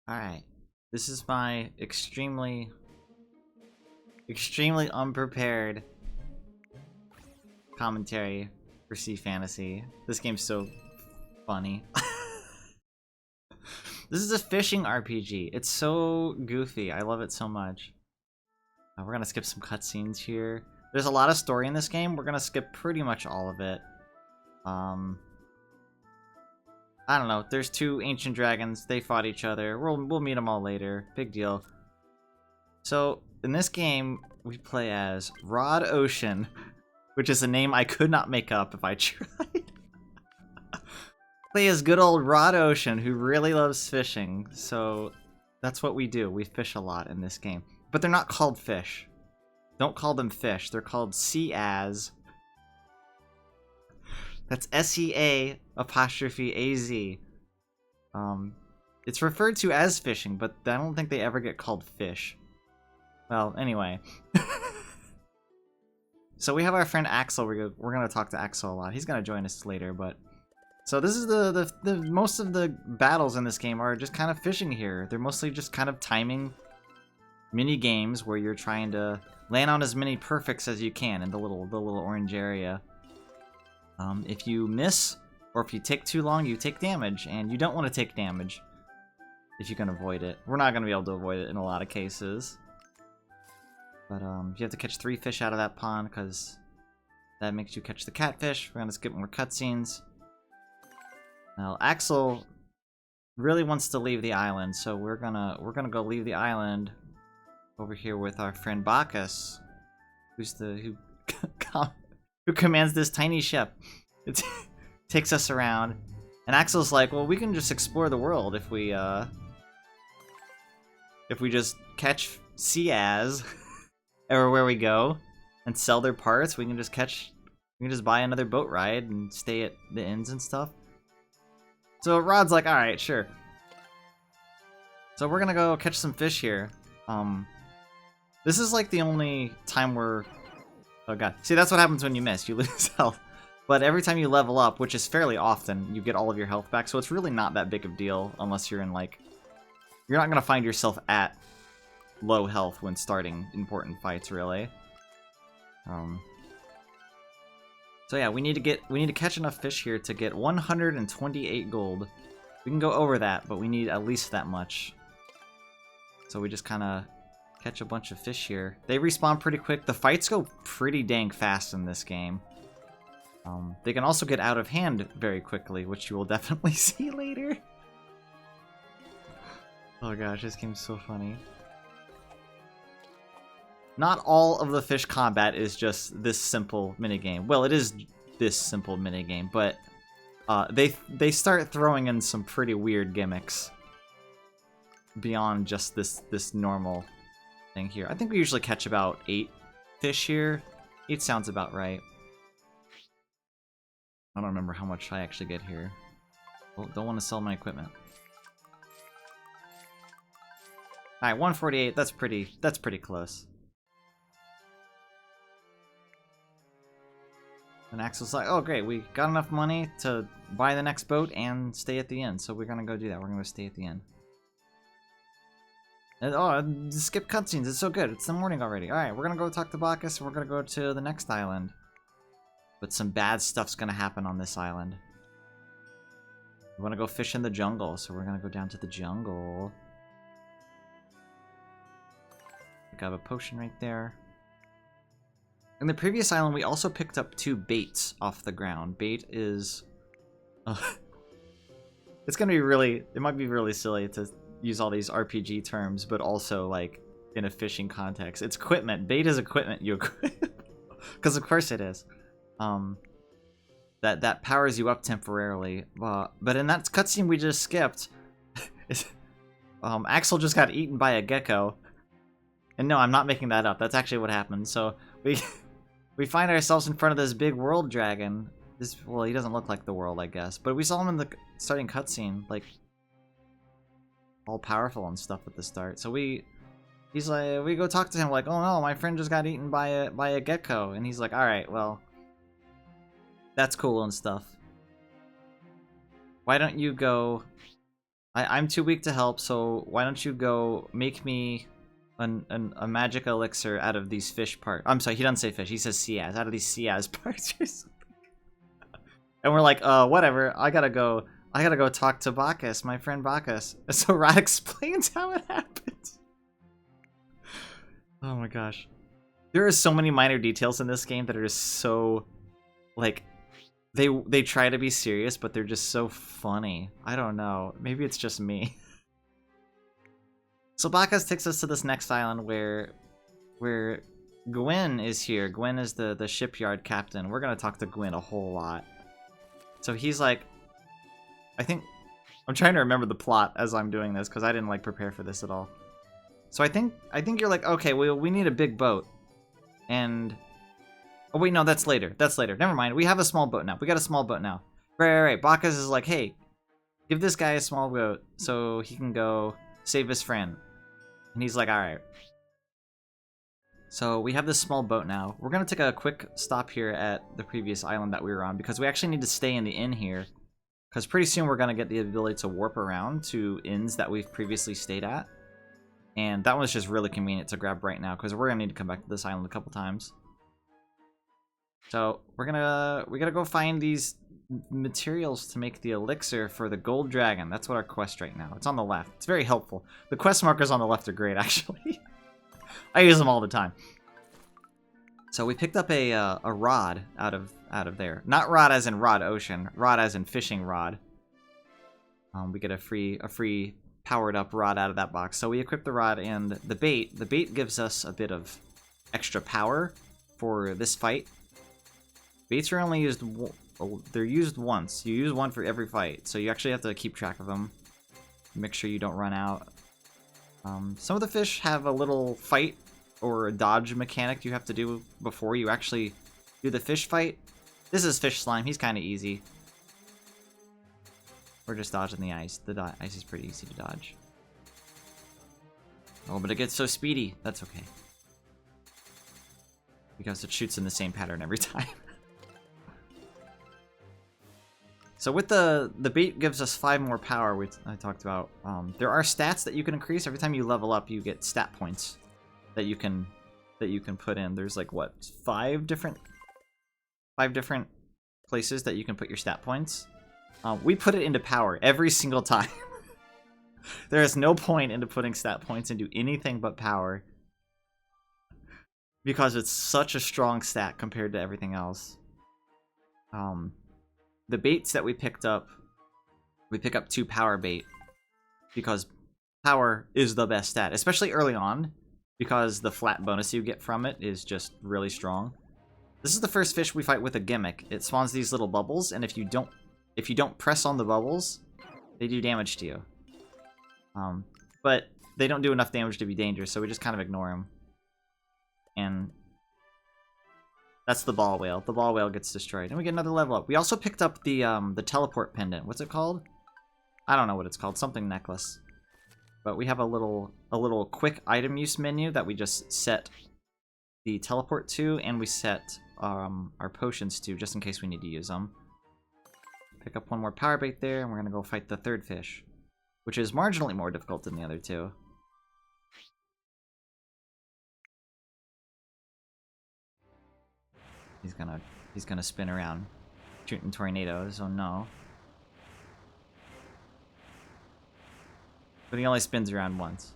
Alright. This is my extremely unprepared commentary for Sea Fantasy. This game's so funny. This is a fishing RPG. It's so goofy. I love it so much. We're gonna skip some cutscenes here. There's a lot of story in this game. We're gonna skip pretty much all of it. I don't know. There's two ancient dragons. They fought each other. We'll meet them all later. Big deal. So in this game, we play as Rod Ocean, which is a name I could not make up if I tried. Play as good old Rod Ocean, who really loves fishing. So that's what we do. We fish a lot in this game. But they're not called fish. Don't call them fish. They're called Sea-Az. That's S-E-A apostrophe A-Z. It's referred to as fishing, but I don't think they ever get called fish. Well, anyway. So we have our friend Axel. We're gonna talk to Axel a lot. He's gonna join us later, but... So this is the most of the battles in this game are just kind of fishing here. They're mostly just kind of timing mini games where you're trying to land on as many perfects as you can in the little orange area. If you miss, or if you take too long, you take damage, and you don't want to take damage if you can avoid it. We're not going to be able to avoid it in a lot of cases. But you have to catch 3 fish out of that pond, because that makes you catch the catfish. We're going to skip more cutscenes. Now, Axel really wants to leave the island, so we're gonna go leave the island over here with our friend Bacchus, who commands this tiny ship. It takes us around, and Axel's like, well, we can just explore the world if we just catch Sea-Az everywhere we go and sell their parts. We can just buy another boat ride and stay at the inns and stuff. So Rod's like, all right, sure. So we're gonna go catch some fish here. This is like the only time we're... Oh god. See, that's what happens when you miss. You lose health. But every time you level up, which is fairly often, you get all of your health back. So it's really not that big of a deal unless you're in like... You're not going to find yourself at low health when starting important fights, really. So yeah, we need to catch enough fish here to get 128 gold. We can go over that, but we need at least that much. So we just kind of catch a bunch of fish here. They respawn pretty quick. The fights go pretty dang fast in this game. They can also get out of hand very quickly, which you will definitely see later. Oh gosh, this game's so funny. Not all of the fish combat is just this simple minigame. Well, it is this simple minigame, but they start throwing in some pretty weird gimmicks beyond just this normal thing here. I think we usually catch about 8 fish here. 8 sounds about right. I don't remember how much I actually get here. Well, don't want to sell my equipment. Alright, 148, that's pretty close. And Axel's like, oh great, we got enough money to buy the next boat and stay at the inn, so we're gonna go do that. We're gonna go stay at the inn. And, oh, skip cutscenes, it's so good. It's the morning already. Alright, we're gonna go talk to Bacchus, and we're gonna go to the next island. But some bad stuff's gonna happen on this island. We wanna go fish in the jungle, so we're gonna go down to the jungle. I have a potion right there. In the previous island, we also picked up 2 baits off the ground. Bait is... it's gonna be really... It might be really silly to use all these RPG terms, but also, like, in a fishing context. It's equipment. Bait is equipment you equip. Because of course it is. That powers you up temporarily. But in that cutscene we just skipped, Axel just got eaten by a gecko. And no, I'm not making that up. That's actually what happened. So we find ourselves in front of this big world dragon. Well, he doesn't look like the world, I guess. But we saw him in the starting cutscene, like all powerful and stuff at the start. So he's like, we go talk to him, like, oh no, my friend just got eaten by a gecko, and he's like, all right, well, that's cool and stuff. Why don't you go I'm too weak to help, so why don't you go make me a magic elixir out of these fish parts. I'm sorry, he doesn't say fish, he says Ciaz, out of these Ciaz parts or something. And we're like, whatever, I gotta go talk to Bacchus, my friend Bacchus. So Rod explains how it happens. Oh my gosh. There are so many minor details in this game that are just so, like, they try to be serious, but they're just so funny. I don't know, maybe it's just me. So Bacchus takes us to this next island where Gwyn is here. Gwyn is the shipyard captain. We're gonna talk to Gwyn a whole lot. So he's like, I think, I'm trying to remember the plot as I'm doing this because I didn't like prepare for this at all. So I think you're like, okay, we need a big boat, and oh wait, no, that's later. That's later. Never mind. We have a small boat now. We got a small boat now. Right. Bacchus is like, hey, give this guy a small boat so he can go save his friend. And he's like, alright. So we have this small boat now. We're going to take a quick stop here at the previous island that we were on because we actually need to stay in the inn here. Because pretty soon we're going to get the ability to warp around to inns that we've previously stayed at. And that one's just really convenient to grab right now because we're going to need to come back to this island a couple times. So we gotta go find these materials to make the elixir for the gold dragon. That's what our quest right now. It's on the left. It's very helpful. The quest markers on the left are great, actually. I use them all the time. So we picked up a rod out of there. Not rod as in rod ocean. Rod as in fishing rod. We get a free powered up rod out of that box. So we equip the rod and the bait. The bait gives us a bit of extra power for this fight. Baits are only used. They're used once. You use one for every fight, so you actually have to keep track of them. Make sure you don't run out. Some of the fish have a little fight or a dodge mechanic you have to do before you actually do the fish fight. This is fish slime. He's kind of easy. We're just dodging the ice. The ice is pretty easy to dodge. Oh, but it gets so speedy. That's okay. Because it shoots in the same pattern every time. So with the bait gives us 5 more power, which I talked about. There are stats that you can increase. Every time you level up, you get stat points that you can put in. There's like what, 5 different places that you can put your stat points. We put it into power every single time. There is no point into putting stat points into anything but power because it's such a strong stat compared to everything else. The baits that we picked up, we pick up 2 power bait because power is the best stat, especially early on, because the flat bonus you get from it is just really strong. This is the first fish we fight with a gimmick. It spawns these little bubbles, and if you don't press on the bubbles, they do damage to you. But they don't do enough damage to be dangerous, so we just kind of ignore them. And that's the ball whale. The ball whale gets destroyed. And we get another level up. We also picked up the teleport pendant. What's it called? I don't know what it's called. Something necklace. But we have a little quick item use menu that we just set the teleport to, and we set our potions to, just in case we need to use them. Pick up 1 more power bait there, and we're going to go fight the 3rd fish, which is marginally more difficult than the other 2. He's gonna spin around, shooting tornadoes. Oh no! But he only spins around once.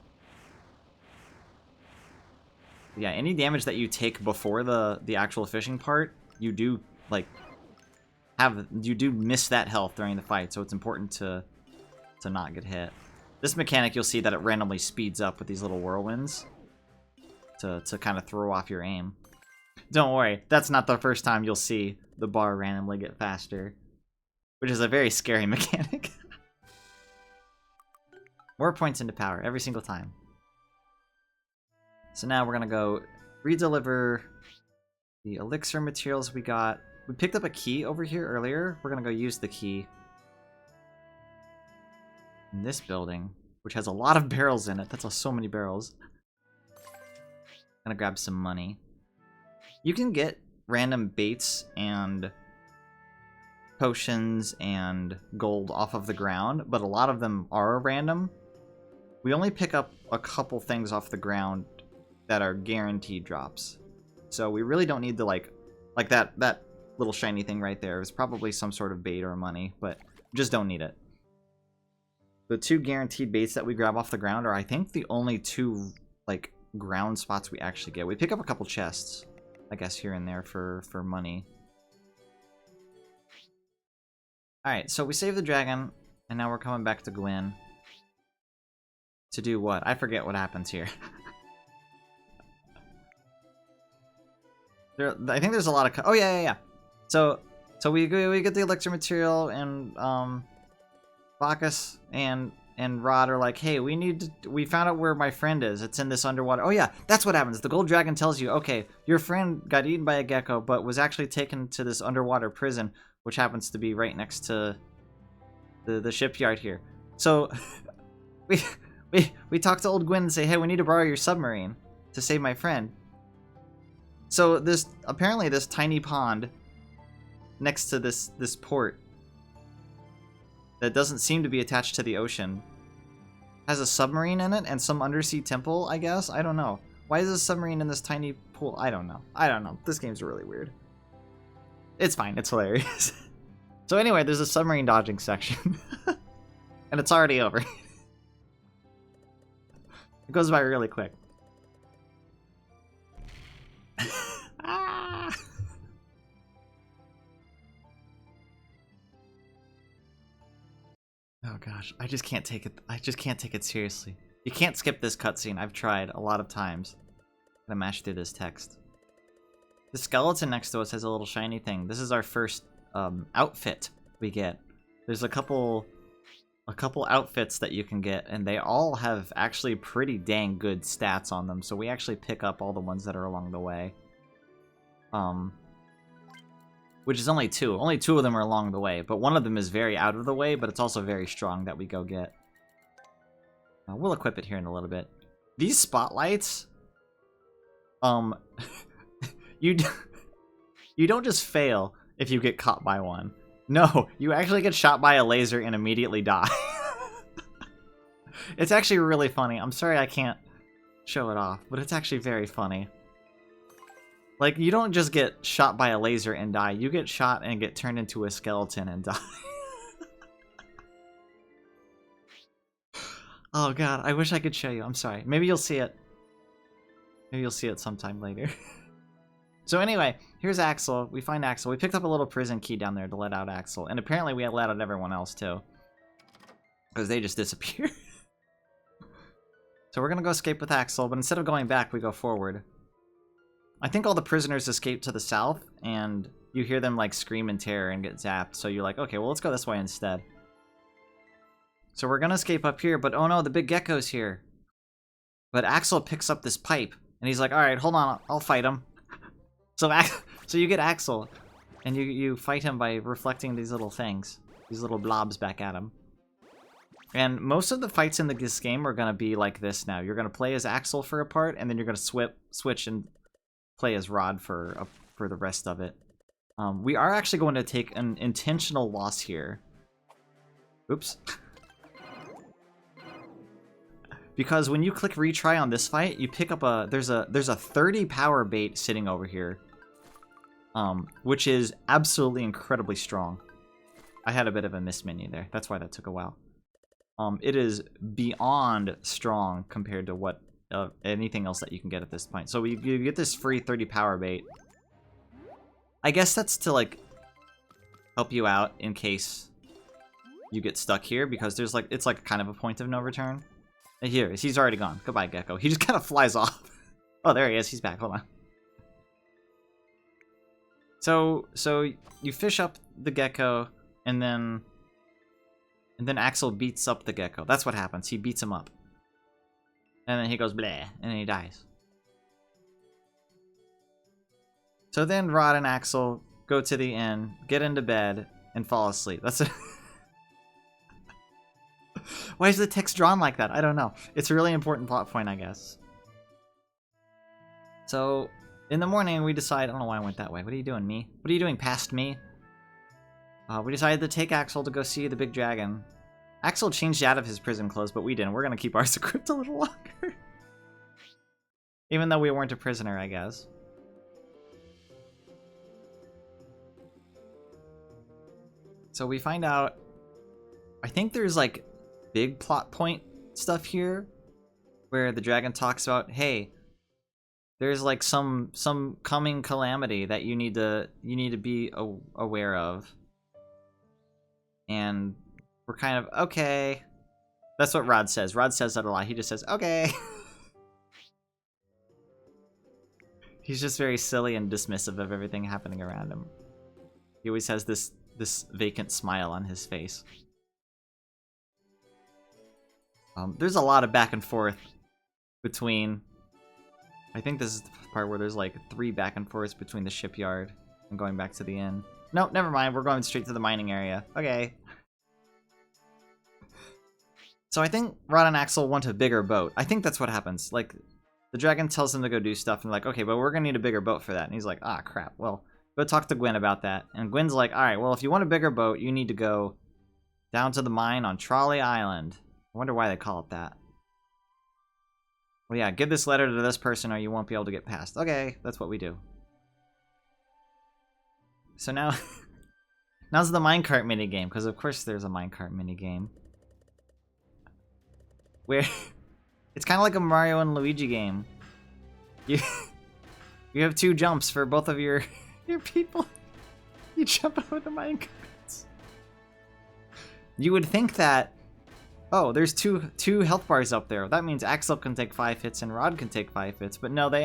Yeah, any damage that you take before the actual fishing part, you do miss that health during the fight. So it's important to not get hit. This mechanic, you'll see that it randomly speeds up with these little whirlwinds to kind of throw off your aim. Don't worry, that's not the first time you'll see the bar randomly get faster, which is a very scary mechanic. More points into power every single time. So now we're gonna go redeliver the elixir materials we got. We picked up a key over here earlier. We're gonna go use the key in this building, which has a lot of barrels in it. That's so many barrels. Gonna grab some money. You can get random baits and potions and gold off of the ground, but a lot of them are random. We only pick up a couple things off the ground that are guaranteed drops. So we really don't need to like that little shiny thing right there is probably some sort of bait or money, but just don't need it. The 2 guaranteed baits that we grab off the ground are, I think, the only 2 like ground spots we actually get. We pick up a couple chests, I guess, here and there for money. Alright, so we saved the dragon, and now we're coming back to Gwyn. To do what? I forget what happens here. I think there's a lot of... Oh, yeah. So we get the elixir material, and Bacchus and Rod are like, hey, we found out where my friend is. It's in this underwater... Oh, yeah, that's what happens. The gold dragon tells you, okay, your friend got eaten by a gecko, but was actually taken to this underwater prison, which happens to be right next to the shipyard here. So we talk to old Gwyn and say, hey, we need to borrow your submarine to save my friend. So apparently this tiny pond next to this port that doesn't seem to be attached to the ocean has a submarine in it and some undersea temple, I guess. I don't know. Why is this submarine in this tiny pool? I don't know. This game's really weird. It's fine. It's hilarious. So anyway, there's a submarine dodging section. And it's already over. It goes by really quick. Ah! Oh gosh, I just can't take it. I just can't take it seriously. You can't skip this cutscene. I've tried a lot of times. I'm gonna mash through this text. The skeleton next to us has a little shiny thing. This is our first outfit we get. There's a couple outfits that you can get, and they all have actually pretty dang good stats on them. So we actually pick up all the ones that are along the way. Which is only 2. Only 2 of them are along the way, but one of them is very out of the way, but it's also very strong that we go get. We'll equip it here in a little bit. These spotlights, you don't just fail if you get caught by one. No, you actually get shot by a laser and immediately die. It's actually really funny. I'm sorry I can't show it off, but it's actually very funny. Like, you don't just get shot by a laser and die. You get shot and get turned into a skeleton and die. Oh god, I wish I could show you. I'm sorry. Maybe you'll see it. Maybe you'll see it sometime later. So anyway, here's Axel. We find Axel. We picked up a little prison key down there to let out Axel. And apparently we let out everyone else too. Because they just disappear. So we're going to go escape with Axel, but instead of going back, we go forward. I think all the prisoners escape to the south, and you hear them like scream in terror and get zapped. So you're like, okay, well, let's go this way instead. So we're going to escape up here, but oh no, the big gecko's here. But Axel picks up this pipe, and he's like, all right, hold on, I'll fight him. So you get Axel, and you fight him by reflecting these little things, these little blobs back at him. And most of the fights in this game are going to be like this now. You're going to play as Axel for a part, and then you're going to switch and play as Rod for the rest of it. We are actually going to take an intentional loss here. Oops. Because when you click retry on this fight, you pick up there's a 30 power bait sitting over here. Which is absolutely incredibly strong. I had a bit of a miss menu there. That's why that took a while. It is beyond strong compared to what anything else that you can get at this point. So you get this free 30 power bait. I guess that's to like help you out in case you get stuck here, because there's like it's like kind of a point of no return. And here, he's already gone. Goodbye, Gecko. He just kind of flies off. Oh, there he is. He's back. Hold on. So you fish up the gecko, and then Axel beats up the gecko. That's what happens. He beats him up. And then he goes bleh, and then he dies. So then Rod and Axel go to the inn, get into bed, and fall asleep. That's it. Why is the text drawn like that? I don't know. It's a really important plot point, I guess. So in the morning, we decide... I don't know why I went that way. What are you doing, me? What are you doing past me? We decided to take Axel to go see the big dragon. Axel changed out of his prison clothes, but we didn't. We're gonna keep ours equipped a little longer. Even though we weren't a prisoner, I guess. So we find out, I think there's like big plot point stuff here where the dragon talks about, hey, there's like some coming calamity that you need to be aware of. And we're kind of, okay. That's what Rod says. Rod says that a lot. He just says, okay. He's just very silly and dismissive of everything happening around him. He always has this vacant smile on his face. There's a lot of back and forth between... I think this is the part where there's like 3 back and forths between the shipyard and going back to the inn. No, never mind. We're going straight to the mining area. Okay. So I think Rod and Axel want a bigger boat. I think that's what happens. Like, the dragon tells them to go do stuff, and like, okay, but we're gonna need a bigger boat for that. And he's like, ah, crap. Well, go talk to Gwen about that. And Gwen's like, all right, well, if you want a bigger boat, you need to go down to the mine on Trolley Island. I wonder why they call it that. Well, yeah, give this letter to this person or you won't be able to get past. Okay, that's what we do. So now, now's the minecart minigame, because of course there's a minecart minigame. Where it's kind of like a Mario and Luigi game. You have 2 jumps for both of your people. You jump over the minecarts. You would think that, oh, there's two health bars up there. That means Axel can take 5 hits and Rod can take 5 hits. But no, they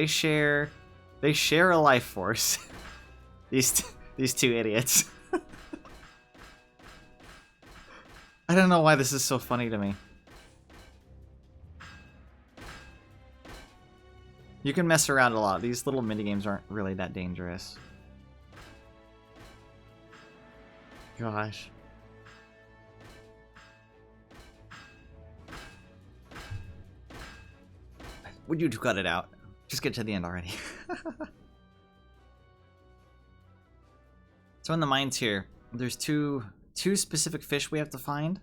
share a life force. These 2 idiots. I don't know why this is so funny to me. You can mess around a lot. These little minigames aren't really that dangerous. Gosh. Would you cut it out? Just get to the end already. So in the mines here, there's two specific fish we have to find.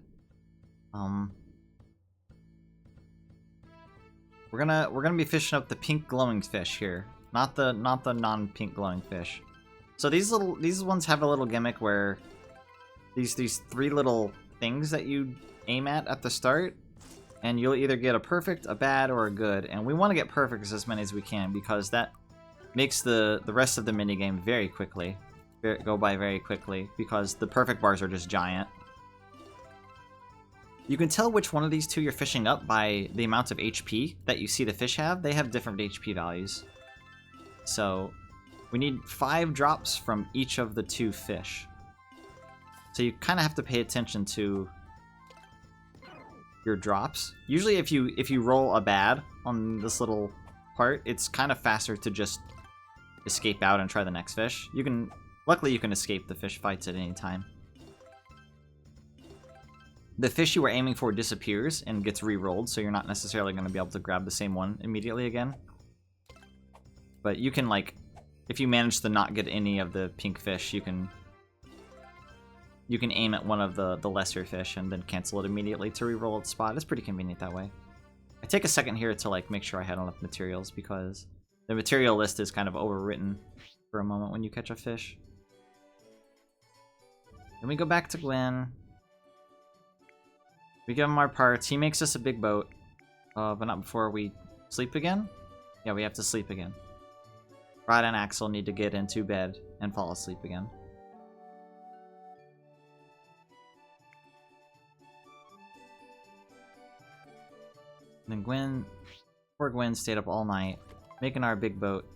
We're gonna be fishing up the pink glowing fish here, not the non-pink glowing fish. So these ones have a little gimmick where these 3 little things that you aim at the start, and you'll either get a perfect, a bad, or a good. And we want to get perfect as many as we can because that makes the rest of the minigame go by very quickly because the perfect bars are just giant. You can tell which one of these 2 you're fishing up by the amount of HP that you see the fish have. They have different HP values. So we need 5 drops from each of the 2 fish. So you kind of have to pay attention to your drops. Usually if you roll a bad on this little part, it's kind of faster to just escape out and try the next fish. Luckily you can escape the fish fights at any time. The fish you were aiming for disappears and gets re-rolled, so you're not necessarily going to be able to grab the same one immediately again. But you can, like, if you manage to not get any of the pink fish, you can aim at one of the lesser fish and then cancel it immediately to re-roll its spot. It's pretty convenient that way. I take a second here to, like, make sure I had enough materials because the material list is kind of overwritten for a moment when you catch a fish. Then we go back to Gwen. We give him our parts. He makes us a big boat. But not before we sleep again? Yeah, we have to sleep again. Rod and Axel need to get into bed and fall asleep again. And then poor Gwen stayed up all night, making our big boat.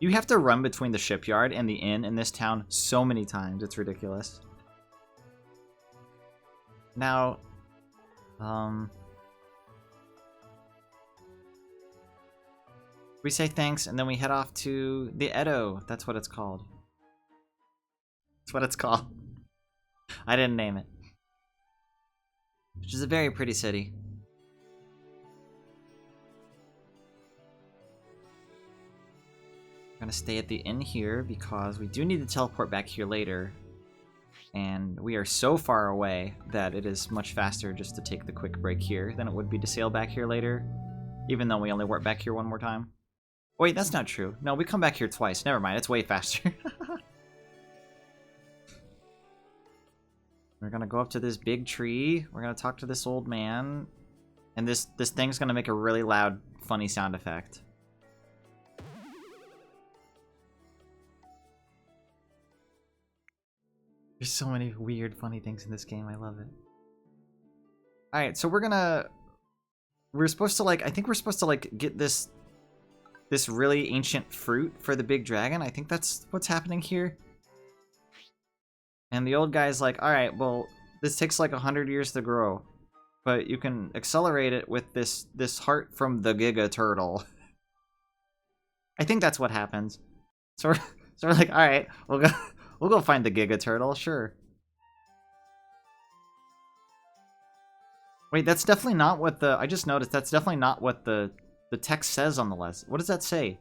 You have to run between the shipyard and the inn in this town so many times, it's ridiculous. Now, we say thanks and then we head off to the Edo. That's what it's called. That's what it's called. I didn't name it. Which is a very pretty city. We're gonna stay at the inn here because we do need to teleport back here later. And we are so far away that it is much faster just to take the quick break here than it would be to sail back here later. Even though we only warp back here one more time. Wait, that's not true. No, we come back here twice. Never mind, it's way faster. We're gonna go up to this big tree. We're gonna talk to this old man. And this thing's gonna make a really loud, funny sound effect. There's so many weird, funny things in this game. I love it. Alright, so we're supposed to, like, I think we're supposed to, like, get this really ancient fruit for the big dragon. I think that's what's happening here. And the old guy's like, alright, well, this takes like 100 years to grow. But you can accelerate it with this heart from the Giga Turtle. I think that's what happens. So we're like, alright, we'll go find the Giga Turtle, sure. Wait, that's definitely not what the... I just noticed that's definitely not what the text says on the list. What does that say?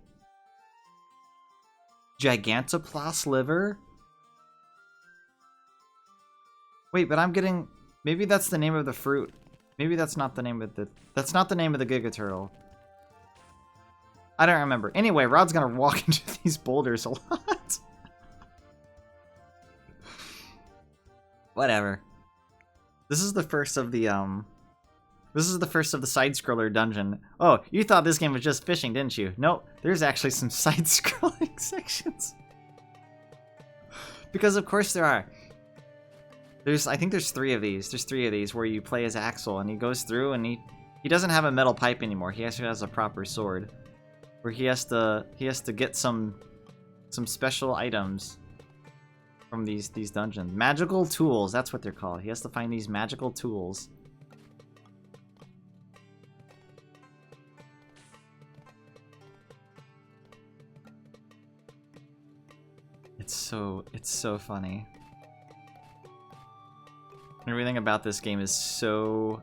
Gigantoplas liver? Wait, but I'm getting... Maybe that's the name of the fruit. Maybe that's not the name of the... That's not the name of the Giga Turtle. I don't remember. Anyway, Rod's gonna walk into these boulders a lot. Whatever. This is the first of the, This is the first of the side-scroller dungeon. Oh, you thought this game was just fishing, didn't you? Nope, there's actually some side-scrolling sections. Because of course there are. I think there's 3 of these. There's 3 of these where you play as Axel, and he goes through, and he doesn't have a metal pipe anymore. He actually has a proper sword, where he has to get some special items from these dungeons. Magical tools, that's what they're called. He has to find these magical tools. It's so funny. Everything about this game is so...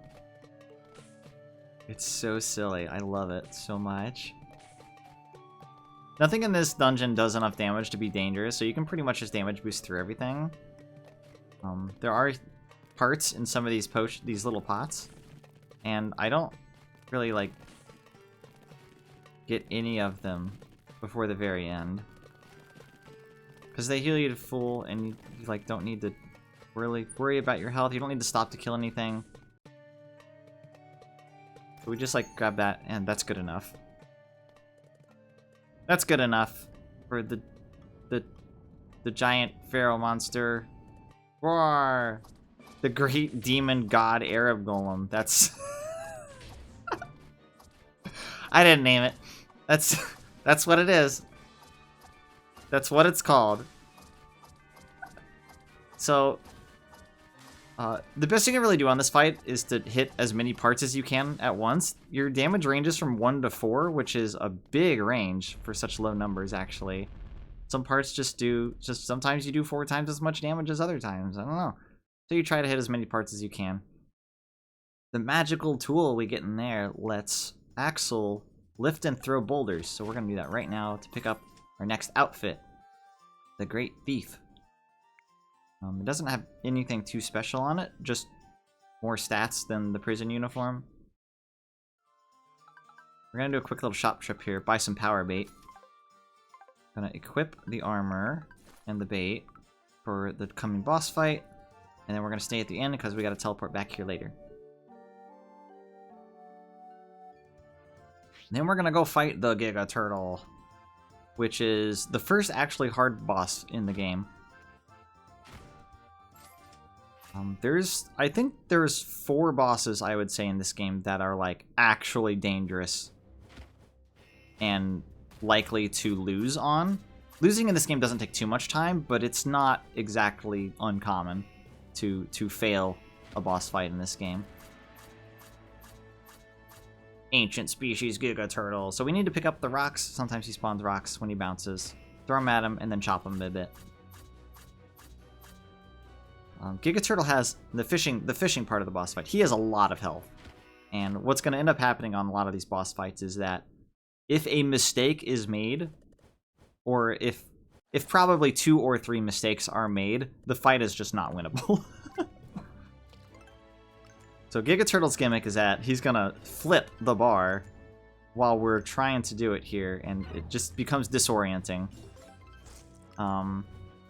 It's so silly. I love it so much. Nothing in this dungeon does enough damage to be dangerous, so you can pretty much just damage boost through everything. There are parts in some of these little pots, and I don't really, like, get any of them before the very end. Because they heal you to full, and you, like, don't need to really worry about your health. You don't need to stop to kill anything. So we just, like, grab that, and that's good enough. That's good enough for the giant pharaoh monster. Roar! The great demon god Arab golem. That's... I didn't name it. That's what it is. That's what it's called. So, the best you can really do on this fight is to hit as many parts as you can at once. Your damage ranges from 1 to 4, which is a big range for such low numbers, actually. Some parts sometimes you do 4 times as much damage as other times. I don't know. So you try to hit as many parts as you can. The magical tool we get in there lets Axel lift and throw boulders. So we're going to do that right now to pick up our next outfit. The Great Thief. It doesn't have anything too special on it, just more stats than the prison uniform. We're gonna do a quick little shop trip here, buy some power bait. Gonna equip the armor and the bait for the coming boss fight, and then we're gonna stay at the end because we gotta teleport back here later. And then we're gonna go fight the Giga Turtle, which is the first actually hard boss in the game. I think there's 4 bosses, I would say, in this game that are, like, actually dangerous and likely to lose on. Losing in this game doesn't take too much time, but it's not exactly uncommon to fail a boss fight in this game. Ancient species Giga Turtle. So we need to pick up the rocks. Sometimes he spawns rocks when he bounces. Throw them at him and then chop him a bit. Giga Turtle has the fishing part of the boss fight. He has a lot of health. And what's going to end up happening on a lot of these boss fights is that if a mistake is made, or if probably 2 or 3 mistakes are made, the fight is just not winnable. So Giga Turtle's gimmick is that he's gonna flip the bar while we're trying to do it here, and it just becomes disorienting. I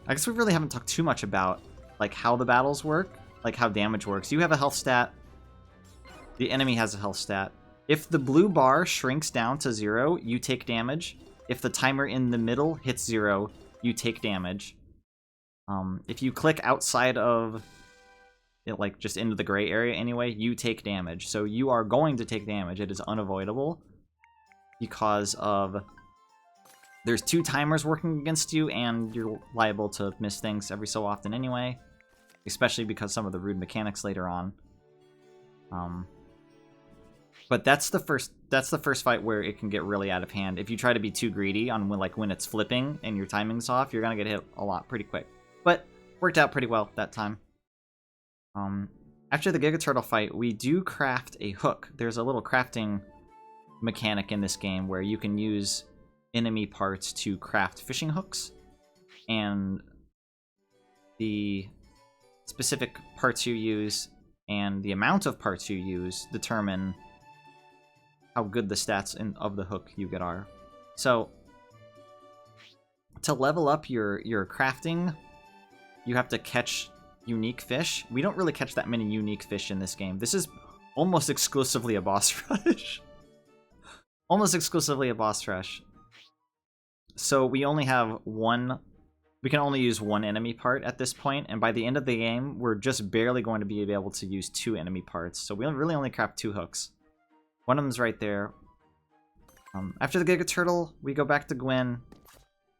guess we really haven't talked too much about like how the battles work, like how damage works. You have a health stat. The enemy has a health stat. If the blue bar shrinks down to 0, you take damage. If the timer in the middle hits 0, you take damage. If you click outside of it, like just into the gray area anyway, you take damage. So you are going to take damage. It is unavoidable because of there's 2 timers working against you, and you're liable to miss things every so often anyway, especially because some of the rude mechanics later on. But that's the first fight where it can get really out of hand. If you try to be too greedy on when it's flipping and your timing's off, you're gonna get hit a lot pretty quick. But worked out pretty well that time. After the Giga Turtle fight, we do craft a hook. There's a little crafting mechanic in this game where you can use enemy parts to craft fishing hooks, and the specific parts you use and the amount of parts you use determine how good the stats of the hook you get are. So to level up your crafting, you have to catch unique fish. We don't really catch that many unique fish in this game. This is almost exclusively a boss rush. Almost exclusively a boss rush. So we only have one, we can only use one enemy part at this point, and by the end of the game, we're just barely going to be able to use 2 enemy parts. So we really only craft 2 hooks. One of them's right there. After the Giga Turtle, we go back to Gwyn,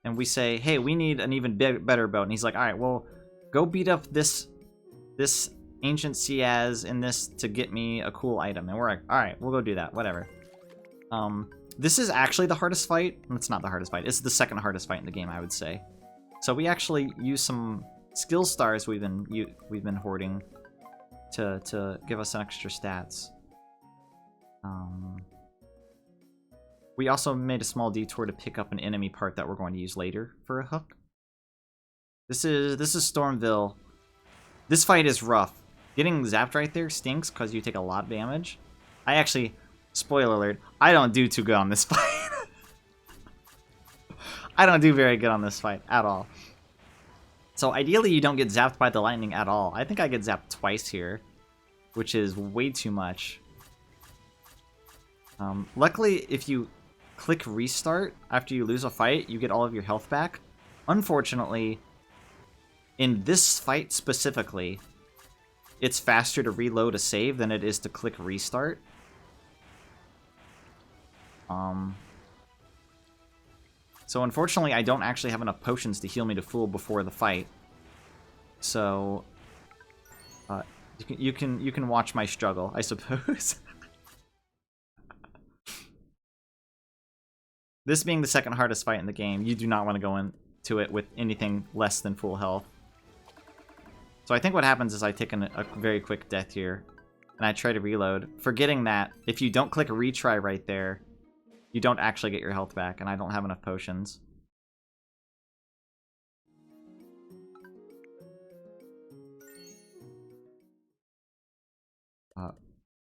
and we say, hey, we need an even better boat. And he's like, alright, well, go beat up this ancient Ciaz in this to get me a cool item. And we're like, alright, we'll go do that, whatever. This is actually the hardest fight. It's not the hardest fight. It's the second hardest fight in the game, I would say. So we actually use some skill stars we've been hoarding to give us some extra stats. We also made a small detour to pick up an enemy part that we're going to use later for a hook. This is Stormville. This fight is rough. Getting zapped right there stinks because you take a lot of damage. I actually, spoiler alert, I don't do too good on this fight. I don't do very good on this fight at all. So ideally you don't get zapped by the lightning at all. I think I get zapped twice here, which is way too much. Luckily, if you click restart after you lose a fight, you get all of your health back. Unfortunately, in this fight specifically, it's faster to reload a save than it is to click restart. So unfortunately, I don't actually have enough potions to heal me to full before the fight. So you can watch my struggle, I suppose. This being the second hardest fight in the game, you do not want to go into it with anything less than full health. So I think what happens is I take a very quick death here, and I try to reload, forgetting that if you don't click a retry right there, you don't actually get your health back, and I don't have enough potions.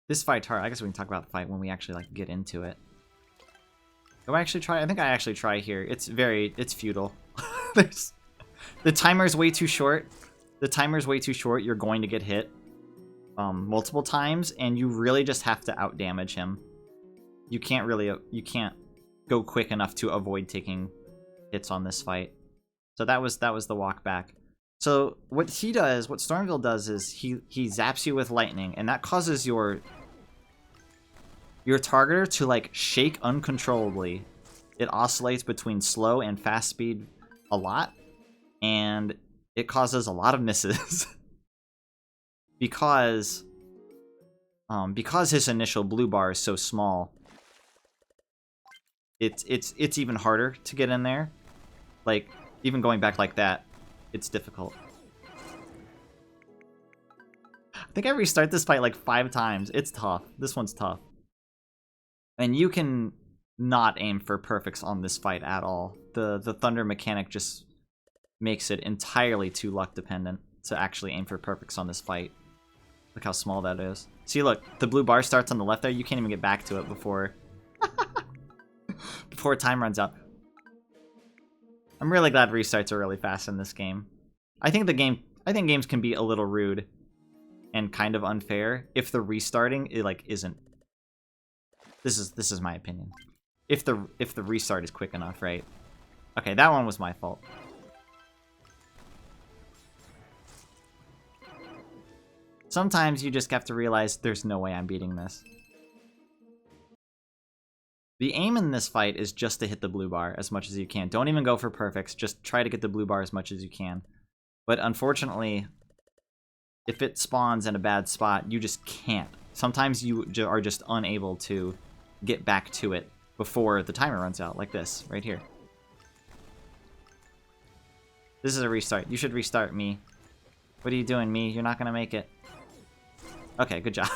This fight's hard. I guess we can talk about the fight when we actually like get into it. Do I actually try? I think I actually try here. It's futile. The timer's way too short. The timer's way too short. You're going to get hit multiple times, and you really just have to outdamage him. You can't go quick enough to avoid taking hits on this fight. So that was the walk back. So what he does, what Stormville does, is he zaps you with lightning, and that causes your targeter to like shake uncontrollably. It oscillates between slow and fast speed a lot, and it causes a lot of misses. because his initial blue bar is so small, it's even harder to get in there. Like, even going back like that, it's difficult. I think I restart this fight like 5 times. It's tough. This one's tough. And you can not aim for perfects on this fight at all. The thunder mechanic just makes it entirely too luck dependent to actually aim for perfects on this fight. Look how small that is. See, look, the blue bar starts on the left there. You can't even get back to it before before time runs out. I'm really glad restarts are really fast in this game. I think games can be a little rude and kind of unfair if the restarting isn't. This is my opinion. If the restart is quick enough, right? Okay, that one was my fault. Sometimes you just have to realize there's no way I'm beating this. The aim in this fight is just to hit the blue bar as much as you can. Don't even go for perfects. Just try to get the blue bar as much as you can. But unfortunately, if it spawns in a bad spot, you just can't. Sometimes you are just unable to get back to it before the timer runs out, like this, right here. This is a restart. You should restart, me. What are you doing, me? You're not gonna make it. Okay, good job.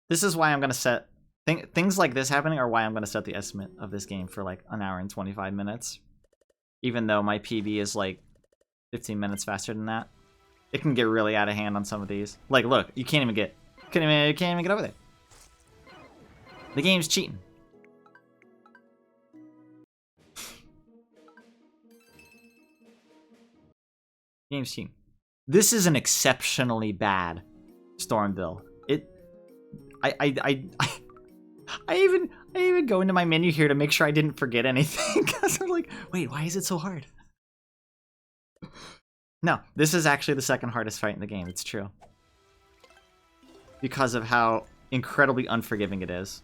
This is why I'm gonna set... Things like this happening are why I'm gonna set the estimate of this game for like 1 hour and 25 minutes. Even though my PB is like 15 minutes faster than that. It can get really out of hand on some of these. Like, look, you can't even get... You can't even get over there. The game's cheating. Game's cheating. This is an exceptionally bad Stormville. I even go into my menu here to make sure I didn't forget anything. Because I'm like, wait, why is it so hard? No, this is actually the second hardest fight in the game. It's true. Because of how incredibly unforgiving it is.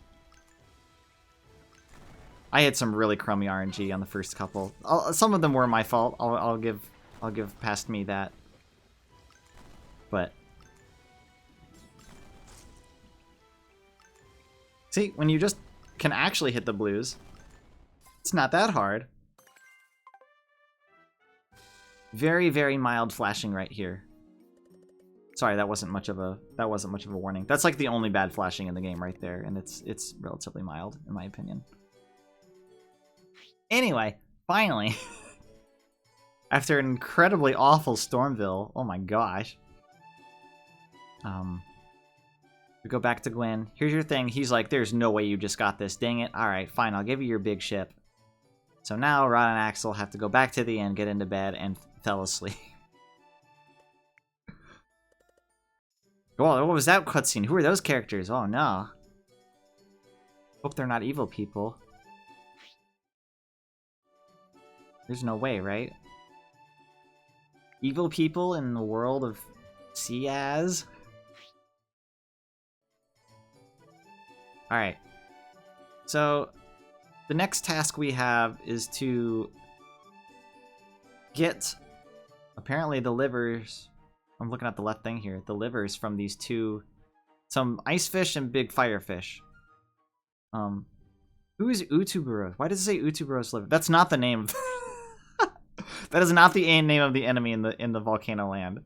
I had some really crummy RNG on the first couple. Some of them were my fault. I'll give past me that. But see, when you just can actually hit the blues, it's not that hard. Very, very mild flashing right here. Sorry, that wasn't much of a warning. That's like the only bad flashing in the game right there, and it's relatively mild in my opinion. Anyway, finally, after an incredibly awful Stormville, oh my gosh. We go back to Gwen. Here's your thing. He's like, there's no way you just got this. Dang it. All right, fine. I'll give you your big ship. So now Rod and Axel have to go back to the inn, get into bed, and fell asleep. Whoa, what was that cutscene? Who are those characters? Oh no. Hope they're not evil people. There's no way, right? Evil people in the world of Ciaz? Alright. So, the next task we have is to get, apparently, the livers. I'm looking at the left thing here. The livers from these two, some ice fish and big firefish. Who is Utuburos? Why does it say Utuburos liver? That's not the name. That is not the name of the enemy in the volcano land.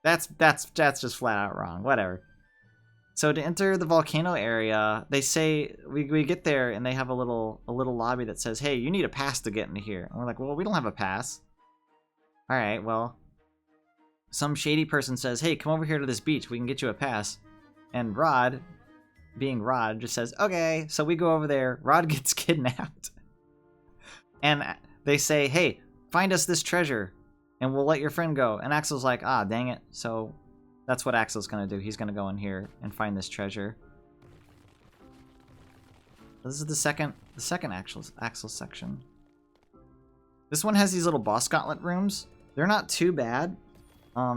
That's just flat out wrong. Whatever. So to enter the volcano area, they say we get there and they have a little lobby that says, "Hey, you need a pass to get into here." And we're like, "Well, we don't have a pass." All right, well, some shady person says, "Hey, come over here to this beach. We can get you a pass." And Rod, being Rod, just says, "Okay." So we go over there. Rod gets kidnapped. And they say, "Hey, find us this treasure and we'll let your friend go." And Axel's like, "Ah, dang it." So that's what Axel's gonna do. He's gonna go in here and find this treasure. This is the second Axel section. This one has these little boss gauntlet rooms. They're not too bad,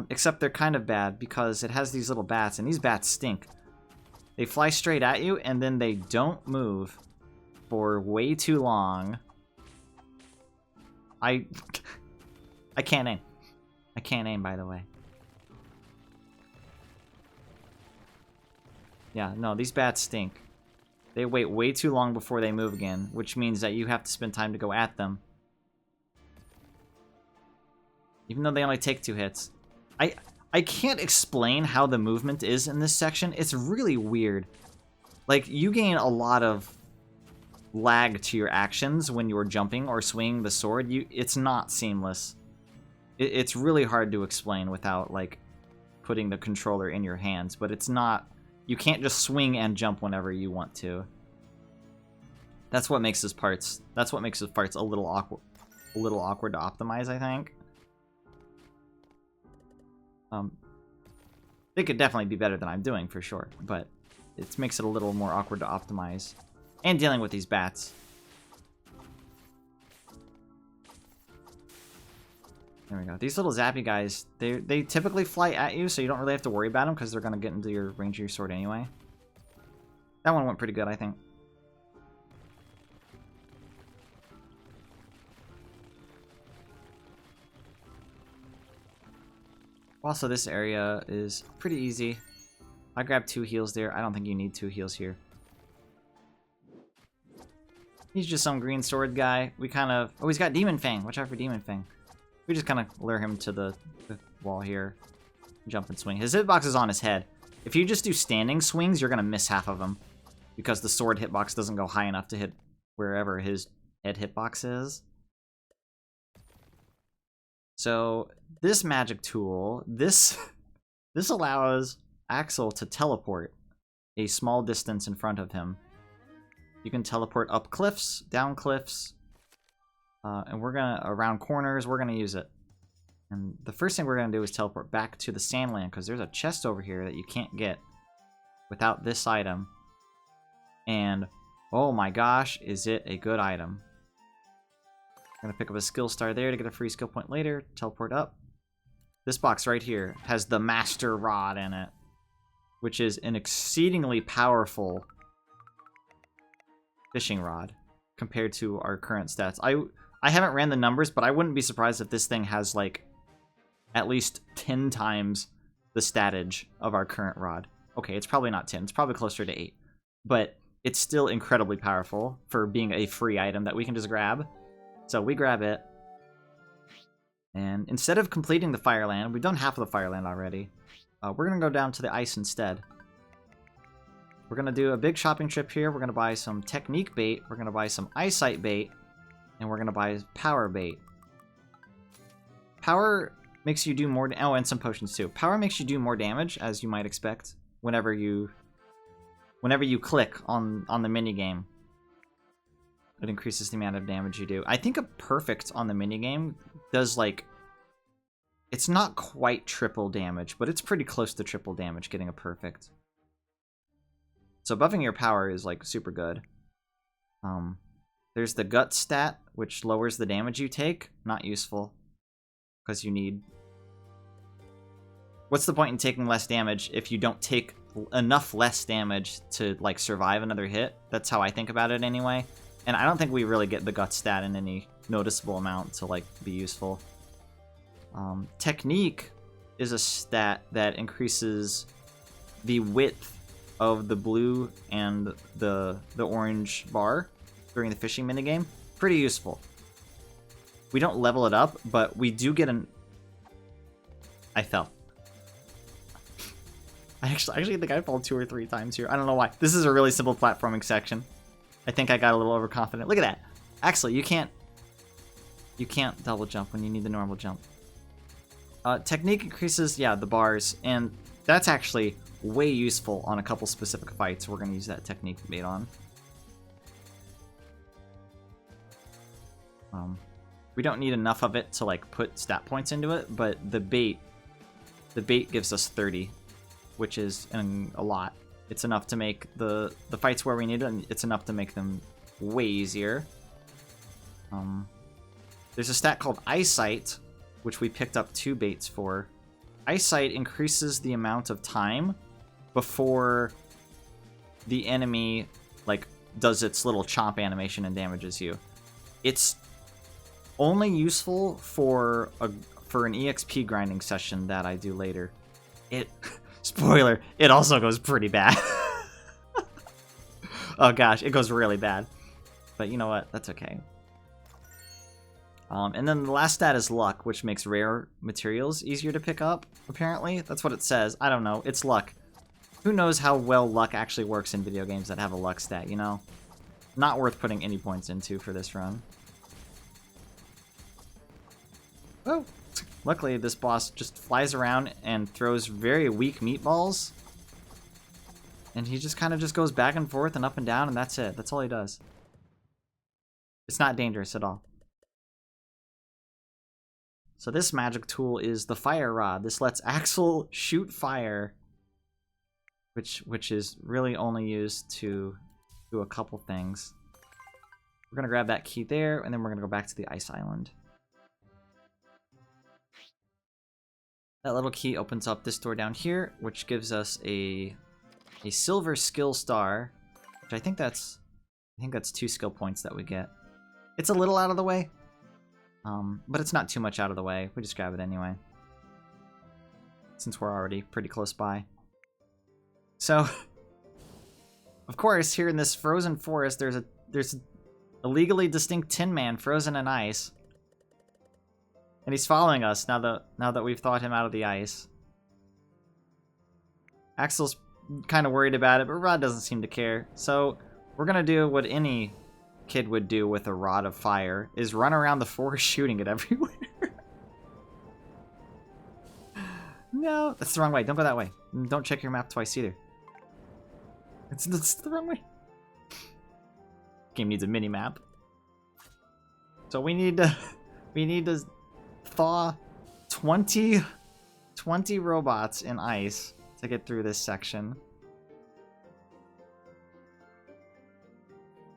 except they're kind of bad because it has these little bats, and these bats stink. They fly straight at you, and then they don't move for way too long. I can't aim. I can't aim, by the way. Yeah, no, these bats stink. They wait way too long before they move again, which means that you have to spend time to go at them. Even though they only take 2 hits. I I can't explain how the movement is in this section. It's really weird. Like, you gain a lot of lag to your actions when you're jumping or swinging the sword. It's not seamless. It's really hard to explain without, like, putting the controller in your hands, but it's not... You can't just swing and jump whenever you want to. That's what makes his parts... That's what makes his parts a little awkward to optimize, I think. They could definitely be better than I'm doing, for sure, but it makes it a little more awkward to optimize. And dealing with these bats. There we go. These little zappy guys, they typically fly at you, so you don't really have to worry about them because they're going to get into your range of your sword anyway. That one went pretty good, I think. Also, this area is pretty easy. I grabbed 2 heals there. I don't think you need 2 heals here. He's just some green sword guy. We kind of... Oh, he's got Demon Fang. Watch out for Demon Fang. We just kind of lure him to the wall here. Jump and swing. His hitbox is on his head. If you just do standing swings, you're going to miss half of them. Because the sword hitbox doesn't go high enough to hit wherever his head hitbox is. So, this magic tool, this allows Axel to teleport a small distance in front of him. You can teleport up cliffs, down cliffs, and we're gonna, around corners, we're gonna use it. And the first thing we're gonna do is teleport back to the Sandland, because there's a chest over here that you can't get without this item. And, oh my gosh, is it a good item. I'm gonna pick up a skill star there to get a free skill point later, teleport up. This box right here has the Master Rod in it, which is an exceedingly powerful fishing rod compared to our current stats. I haven't ran the numbers, but I wouldn't be surprised if this thing has, like, at least 10 times the statage of our current rod. Okay, it's probably not 10. It's probably closer to 8. But it's still incredibly powerful for being a free item that we can just grab. So we grab it. And instead of completing the Fireland, we've done half of the Fireland already. We're going to go down to the ice instead. We're going to do a big shopping trip here. We're going to buy some Technique bait. We're going to buy some Eyesight bait. And we're going to buy Power bait. Power makes you do more... Oh, and some potions too. Power makes you do more damage, as you might expect, whenever you click on the minigame. It increases the amount of damage you do. I think a perfect on the minigame does, like... It's not quite triple damage, but it's pretty close to triple damage getting a perfect. So buffing your power is, like, super good. There's the gut stat, which lowers the damage you take. Not useful. Because you need... What's the point in taking less damage if you don't take enough less damage to, like, survive another hit? That's how I think about it anyway. And I don't think we really get the gut stat in any noticeable amount to, like, be useful. Technique is a stat that increases the width of the blue and the orange bar during the fishing minigame. Pretty useful. We don't level it up, but we do get an... I fell. I actually think I fell 2 or 3 times here. I don't know why. This is a really simple platforming section. I think I got a little overconfident. Look at that. Actually, you can't double jump when you need the normal jump. Technique increases, yeah, the bars, and that's actually way useful on a couple specific fights. We're going to use that technique bait on. We don't need enough of it to, like, put stat points into it, but the bait gives us 30, which is a lot. It's enough to make the fights where we need it, and it's enough to make them way easier. There's a stat called Eyesight, which we picked up 2 baits for. Eyesight increases the amount of time before the enemy, like, does its little chomp animation and damages you. It's only useful for an EXP grinding session that I do later. Spoiler, it also goes pretty bad. Oh gosh, it goes really bad. But you know what? That's okay. And then the last stat is luck, which makes rare materials easier to pick up, apparently. That's what it says. I don't know. It's luck. Who knows how well luck actually works in video games that have a luck stat, you know? Not worth putting any points into for this run. Oh, luckily this boss just flies around and throws very weak meatballs. And he just kind of just goes back and forth and up and down, and that's it. That's all he does. It's not dangerous at all. So this magic tool is the fire rod. This lets Axel shoot fire, which is really only used to do a couple things. We're gonna grab that key there, and then we're gonna go back to the ice island. That little key opens up this door down here, which gives us a silver skill star, which I think that's 2 skill points that we get. It's a little out of the way. But it's not too much out of the way. We just grab it anyway, since we're already pretty close by. So, of course, here in this frozen forest, there's a legally distinct Tin Man frozen in ice, and he's following us now that we've thawed him out of the ice. Axel's kind of worried about it, but Rod doesn't seem to care. So we're gonna do what any kid would do with a rod of fire, is run around the forest shooting it everywhere. No, that's the wrong way. Don't go that way. Don't check your map twice either. It's the wrong way. Game needs a mini map. So we need to thaw 20 robots in ice to get through this section.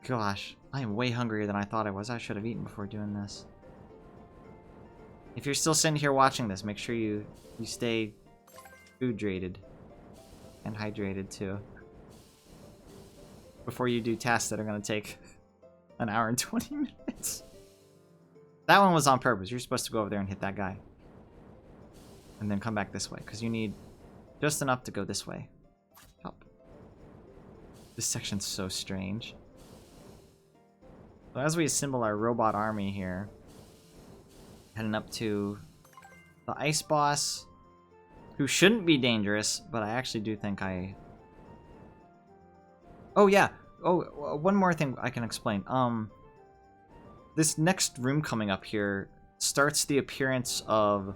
Gosh, I am way hungrier than I thought I was. I should have eaten before doing this. If you're still sitting here watching this, make sure you stay food-drated and hydrated too, before you do tasks that are going to take an hour and 20 minutes. That one was on purpose. You're supposed to go over there and hit that guy, and then come back this way, because you need just enough to go this way. Up. This section's so strange. So as we assemble our robot army here, heading up to the ice boss, who shouldn't be dangerous, but I actually do think I... Oh yeah, one more thing I can explain. This next room coming up here starts the appearance of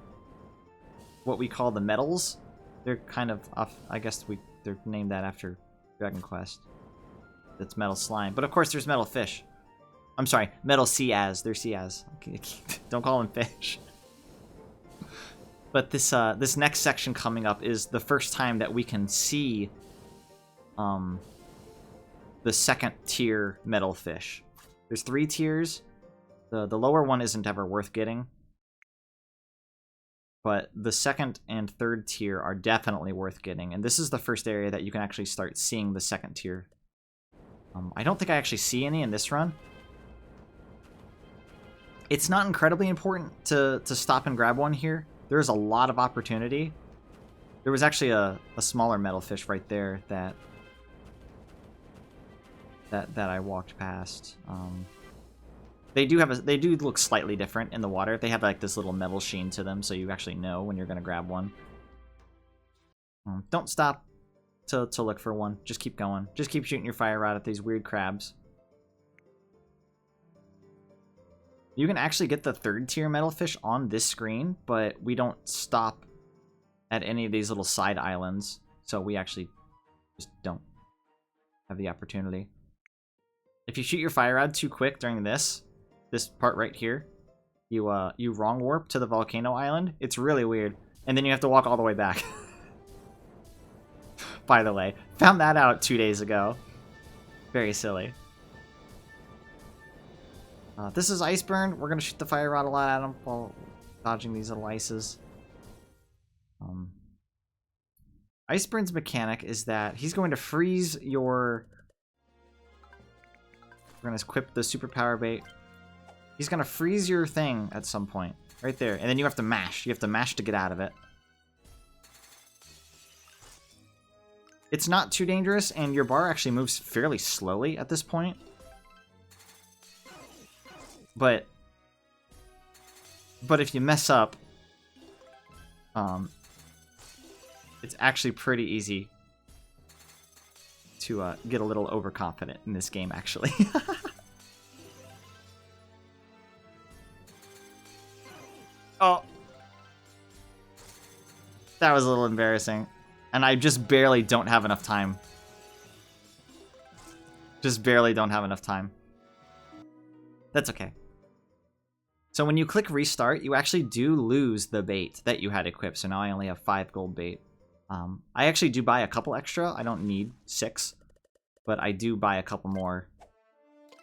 what we call the metals. They're kind of off, I guess they're named that after Dragon Quest. That's metal slime, but of course there's metal fish. I'm sorry, metal Seaz. They're Seaz. Okay, don't call them fish. But this next section coming up is the first time that we can see the second tier metal fish. There's 3 tiers. The lower one isn't ever worth getting, but the second and third tier are definitely worth getting. And this is the first area that you can actually start seeing the second tier. I don't think I actually see any in this run. It's not incredibly important to stop and grab one here. There's a lot of opportunity. There was actually a smaller metal fish right there that I walked past. They do look slightly different in the water. They have like this little metal sheen to them, so you actually know when you're gonna grab one. Don't stop to look for one. Just keep going. Just keep shooting your fire rod at these weird crabs. You can actually get the 3rd tier metal fish on this screen, but we don't stop at any of these little side islands, so we actually just don't have the opportunity. If you shoot your fire rod too quick during this part right here, you wrong warp to the volcano island. It's really weird, and then you have to walk all the way back. By the way, found that out 2 days ago. Very silly. This is Iceburn. We're gonna shoot the fire rod a lot at him while dodging these little ices. Iceburn's mechanic is that he's going to freeze your... We're gonna equip the superpower bait. He's gonna freeze your thing at some point. Right there. And then you have to mash. You have to mash to get out of it. It's not too dangerous, and your bar actually moves fairly slowly at this point. But But if you mess up, it's actually pretty easy to get a little overconfident in this game, actually. Oh. That was a little embarrassing. And I just barely don't have enough time. Just barely don't have enough time. That's okay. So when you click restart, you actually do lose the bait that you had equipped. So now I only have 5 gold bait. I actually do buy a couple extra. I don't need 6. But I do buy a couple more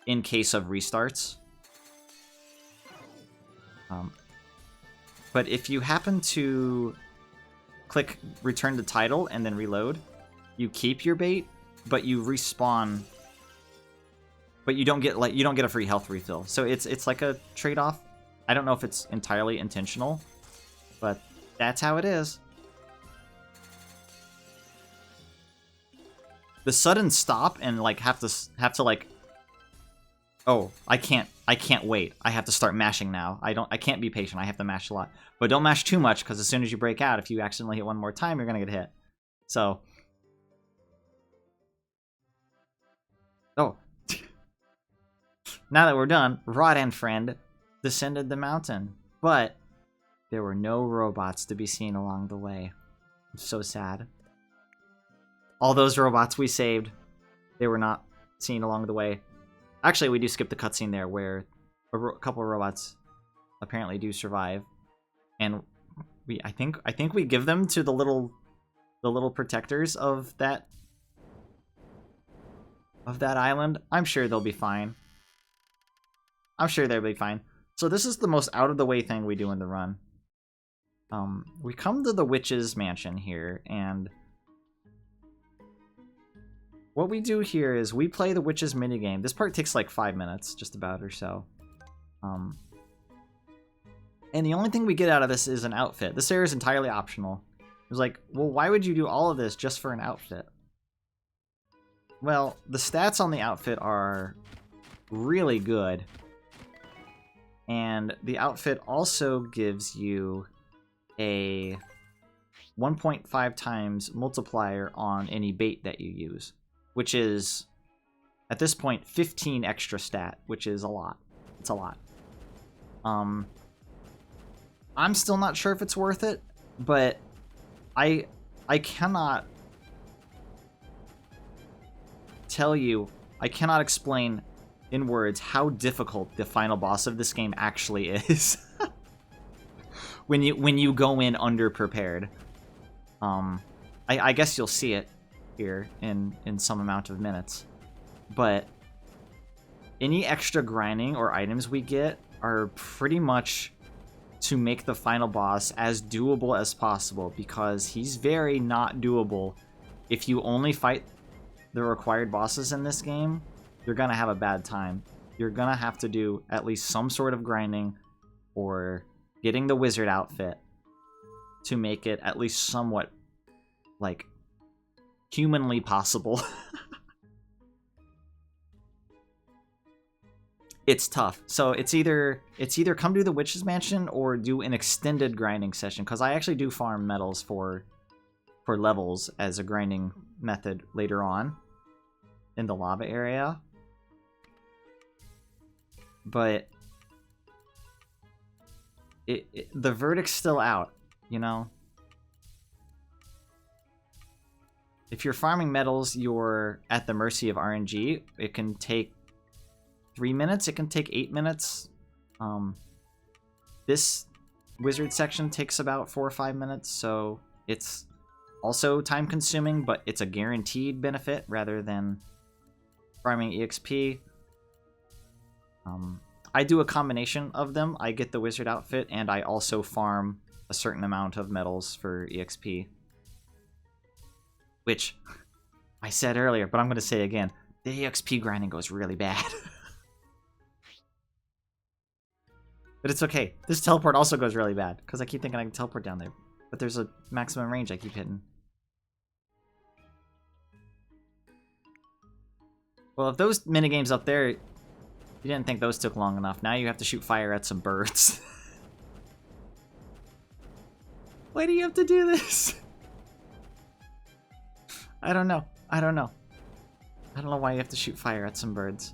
in case of restarts. But if you happen to click return to title and then reload, you keep your bait, but you respawn. But you don't get a free health refill. So it's like a trade-off. I don't know if it's entirely intentional, but that's how it is. The sudden stop and like have to like, oh, I can't wait. I have to start mashing now. I can't be patient. I have to mash a lot. But don't mash too much, because as soon as you break out, if you accidentally hit one more time, you're gonna get hit. So, oh. Now that we're done, Rod and friend descended the mountain, but there were no robots to be seen along the way. I'm so sad. All those robots we saved, they were not seen along the way. Actually, we do skip the cutscene there where a couple of robots apparently do survive, and I think we give them to the little protectors of that island. I'm sure they'll be fine. I'm sure they'll be fine. So this is the most out of the way thing we do in the run. We come to the witch's mansion here, and what we do here is we play the witch's minigame. This part takes like 5 minutes, just about, or so. And the only thing we get out of this is an outfit. This area is entirely optional. It was like, well, why would you do all of this just for an outfit? Well, the stats on the outfit are really good. And the outfit also gives you a 1.5 times multiplier on any bait that you use, which is, at this point, 15 extra stat, which is a lot. It's a lot. I'm still not sure if it's worth it, but I cannot tell you, I cannot explain in words how difficult the final boss of this game actually is. when you go in underprepared. I guess you'll see it here in some amount of minutes. But any extra grinding or items we get are pretty much to make the final boss as doable as possible, because he's very not doable. If you only fight the required bosses in this game, you're gonna have a bad time. You're gonna have to do at least some sort of grinding or getting the wizard outfit to make it at least somewhat, like, humanly possible. It's tough. So it's either come to the witch's mansion or do an extended grinding session, because I actually do farm medals for levels as a grinding method later on in the lava area. But the verdict's still out, you know? If you're farming medals, you're at the mercy of RNG. It can take 3 minutes, it can take 8 minutes. This wizard section takes about 4 or 5 minutes, so it's also time consuming, but it's a guaranteed benefit rather than farming EXP. I do a combination of them. I get the wizard outfit, and I also farm a certain amount of medals for EXP. Which, I said earlier, but I'm going to say again, the EXP grinding goes really bad. But it's okay. This teleport also goes really bad, because I keep thinking I can teleport down there. But there's a maximum range I keep hitting. Well, if those minigames up there, you didn't think those took long enough, now you have to shoot fire at some birds. Why do you have to do this? I don't know. I don't know. I don't know why you have to shoot fire at some birds.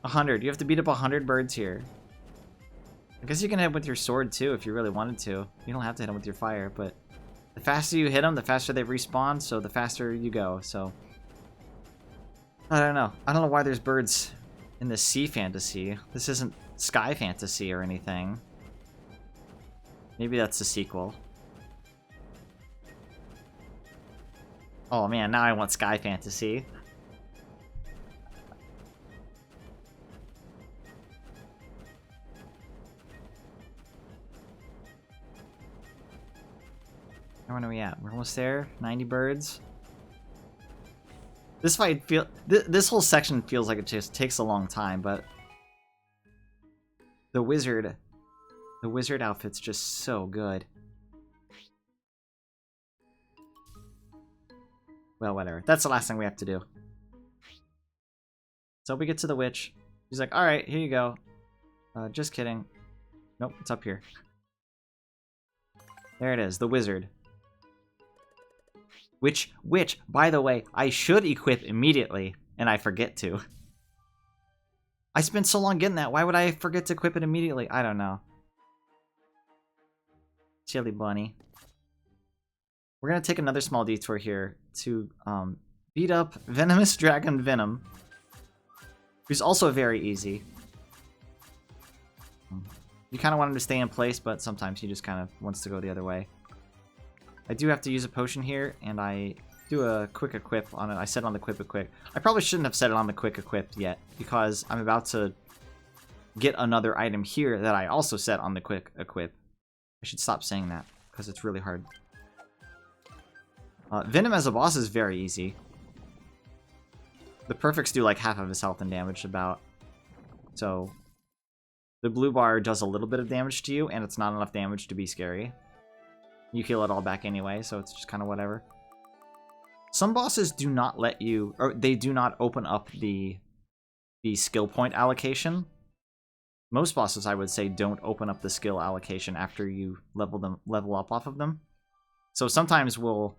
100. You have to beat up 100 birds here. I guess you can hit them with your sword too if you really wanted to. You don't have to hit them with your fire, but the faster you hit them, the faster they respawn, so the faster you go, so... I don't know. I don't know why there's birds in the sea fantasy. This isn't sky fantasy or anything. Maybe that's a sequel. Oh man, now I want sky fantasy. Where are we at? We're almost there. 90 birds. This fight this whole section feels like it just takes a long time, but the wizard outfit's just so good. Well, whatever. That's the last thing we have to do. So we get to the witch. She's like, "All right, here you go." Just kidding. Nope, it's up here. There it is, the wizard. Which, by the way, I should equip immediately, and I forget to. I spent so long getting that, why would I forget to equip it immediately? I don't know. Silly bunny. We're gonna take another small detour here to beat up Venomous Dragon Venom, who's also very easy. You kind of want him to stay in place, but sometimes he just kind of wants to go the other way. I do have to use a potion here, and I do a quick equip on it. I set it on the quick equip. I probably shouldn't have set it on the quick equip yet, because I'm about to get another item here that I also set on the quick equip. I should stop saying that, because it's really hard. Venom as a boss is very easy. The perfects do like half of his health and damage about. So the blue bar does a little bit of damage to you, and it's not enough damage to be scary. You heal it all back anyway, so it's just kind of whatever. Some bosses do not let you, or they do not open up the skill point allocation. Most bosses, I would say, don't open up the skill allocation after you level up off of them. So sometimes it'll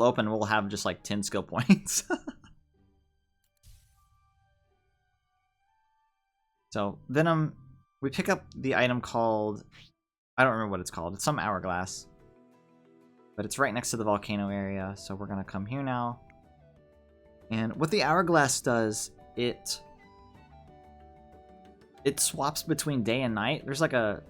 open and we'll have just like 10 skill points. So Venom, we pick up the item called, I don't remember what it's called. It's some hourglass. But it's right next to the volcano area, so we're gonna come here now. And what the hourglass does, it swaps between day and night. There's like a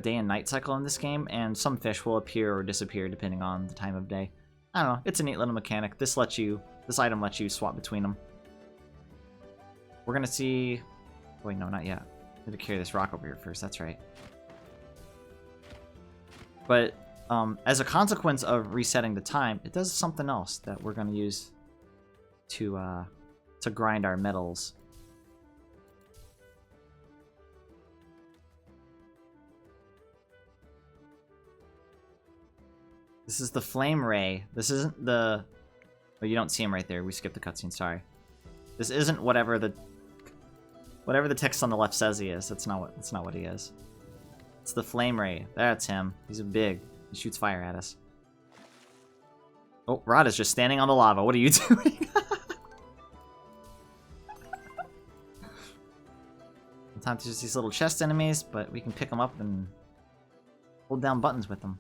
day and night cycle in this game, and some fish will appear or disappear depending on the time of day. I don't know, it's a neat little mechanic. This item lets you swap between them. We're gonna see, wait, no, not yet. I have to carry this rock over here first, that's right. But as a consequence of resetting the time, it does something else that we're going to use to grind our metals. This is the flame ray. This isn't the... Oh, you don't see him right there. We skipped the cutscene, sorry. This isn't whatever the text on the left says he is. That's not what he is. It's the flame ray. That's him. He's big. He shoots fire at us. Oh, Rod is just standing on the lava. What are you doing? Sometimes there's these little chest enemies, but we can pick them up and hold down buttons with them.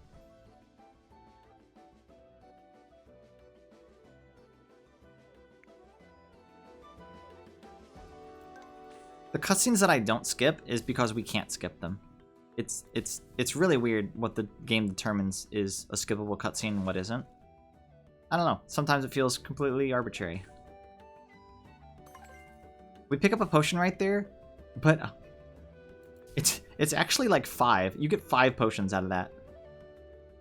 The cutscenes that I don't skip is because we can't skip them. It's really weird what the game determines is a skippable cutscene and what isn't. I don't know. Sometimes it feels completely arbitrary. We pick up a potion right there, but it's actually like 5. You get 5 potions out of that.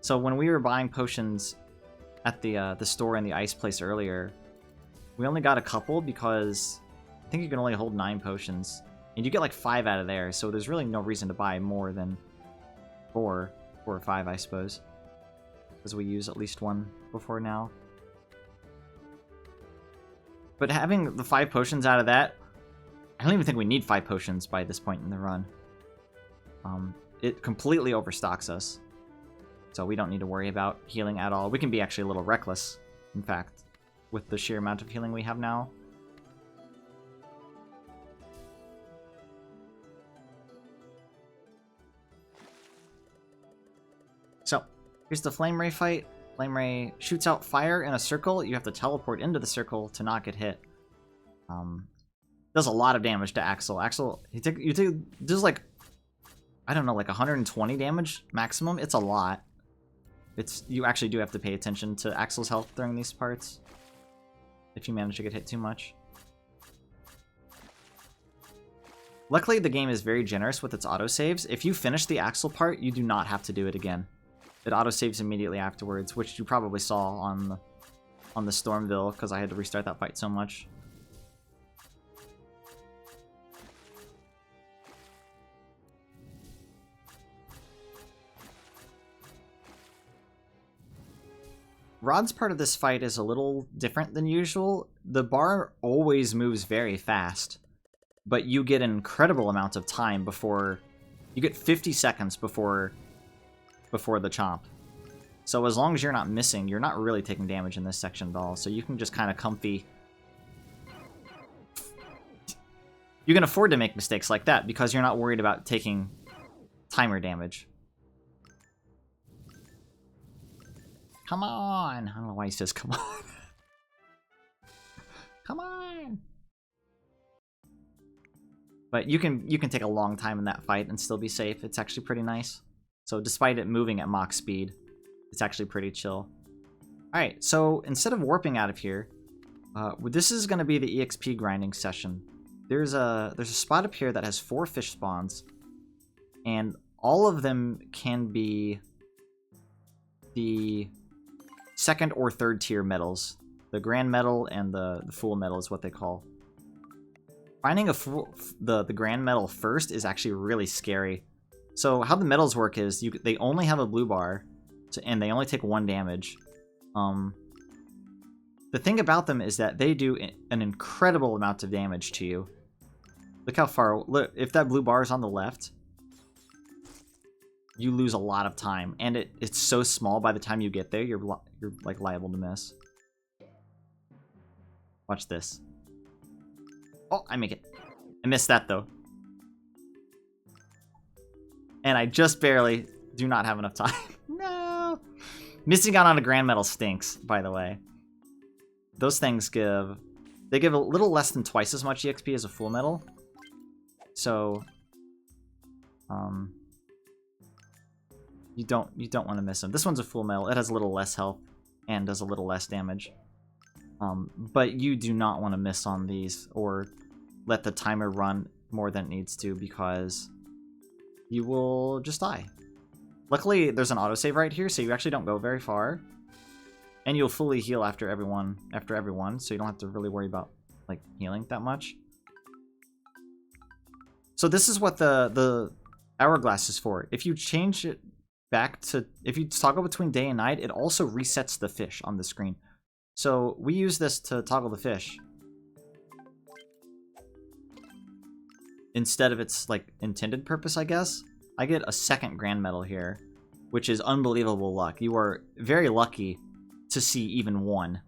So when we were buying potions at the store in the ice place earlier, we only got a couple because I think you can only hold 9 potions. And you get like 5 out of there, so there's really no reason to buy more than 4 or 5, I suppose. Because we use at least 1 before now. But having the 5 potions out of that, I don't even think we need 5 potions by this point in the run. it completely overstocks us. So we don't need to worry about healing at all. We can be actually a little reckless, in fact, with the sheer amount of healing we have now. So, here's the Flame Ray fight. Flame Ray shoots out fire in a circle. You have to teleport into the circle to not get hit. Does a lot of damage to Axel. Axel, does like, I don't know, like 120 damage maximum. It's a lot. You actually do have to pay attention to Axel's health during these parts if you manage to get hit too much. Luckily, the game is very generous with its autosaves. If you finish the Axel part, you do not have to do it again. It autosaves immediately afterwards, which you probably saw on the Stormville, because I had to restart that fight so much. Rod's part of this fight is a little different than usual. The bar always moves very fast, but you get an incredible amount of time before... You get 50 seconds before the chomp. So as long as you're not missing, you're not really taking damage in this section at all. So you can just kind of comfy... You can afford to make mistakes like that because you're not worried about taking timer damage. Come on! I don't know why he says come on. Come on! But you can take a long time in that fight and still be safe. It's actually pretty nice. So despite it moving at Mach speed, it's actually pretty chill. Alright, so instead of warping out of here, this is going to be the EXP grinding session. There's a spot up here that has 4 fish spawns, and all of them can be the second or third tier medals. The Grand Medal and the Full Medal is what they call. Finding the Grand Medal first is actually really scary. So how the medals work is they only have a blue bar, and they only take 1 damage. The thing about them is that they do an incredible amount of damage to you. Look how far... Look, if that blue bar is on the left, you lose a lot of time, and it's so small by the time you get there, you're like liable to miss. Watch this. Oh, I make it. I missed that though. And I just barely do not have enough time. No! Missing out on a Grand Medal stinks, by the way. Those things give a little less than twice as much EXP as a Full Medal. So you don't want to miss them. This one's a Full Medal. It has a little less health and does a little less damage. But you do not want to miss on these or let the timer run more than it needs to, because you will just die. Luckily, there's an autosave right here, so you actually don't go very far. And you'll fully heal after everyone, so you don't have to really worry about like healing that much. So this is what the hourglass is for. If you change it back to... If you toggle between day and night, it also resets the fish on the screen. So we use this to toggle the fish instead of its like intended purpose, I guess. I get a second Grand Medal here, which is unbelievable luck. You are very lucky to see even 1,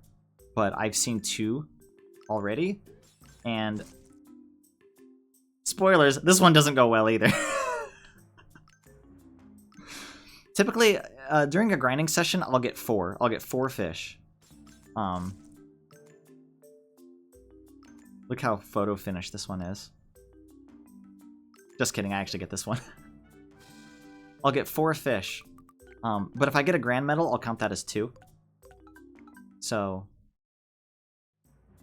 but I've seen 2 already, and spoilers, this one doesn't go well either. Typically, during a grinding session, I'll get 4. I'll get 4 fish. Look how photo finish this one is. Just kidding, I actually get this one. I'll get 4 fish. But if I get a Grand Medal, I'll count that as 2. So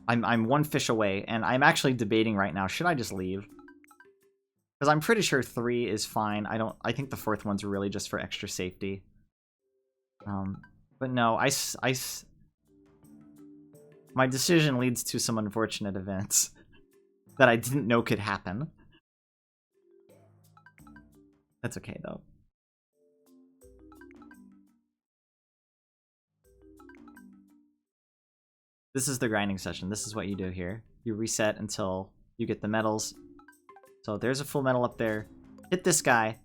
I'm 1 fish away, and I'm actually debating right now, should I just leave? Because I'm pretty sure 3 is fine. I think the 4th one's really just for extra safety. But no, my decision leads to some unfortunate events that I didn't know could happen. That's okay, though. This is the grinding session. This is what you do here. You reset until you get the medals. So there's a Full Medal up there. Hit this guy.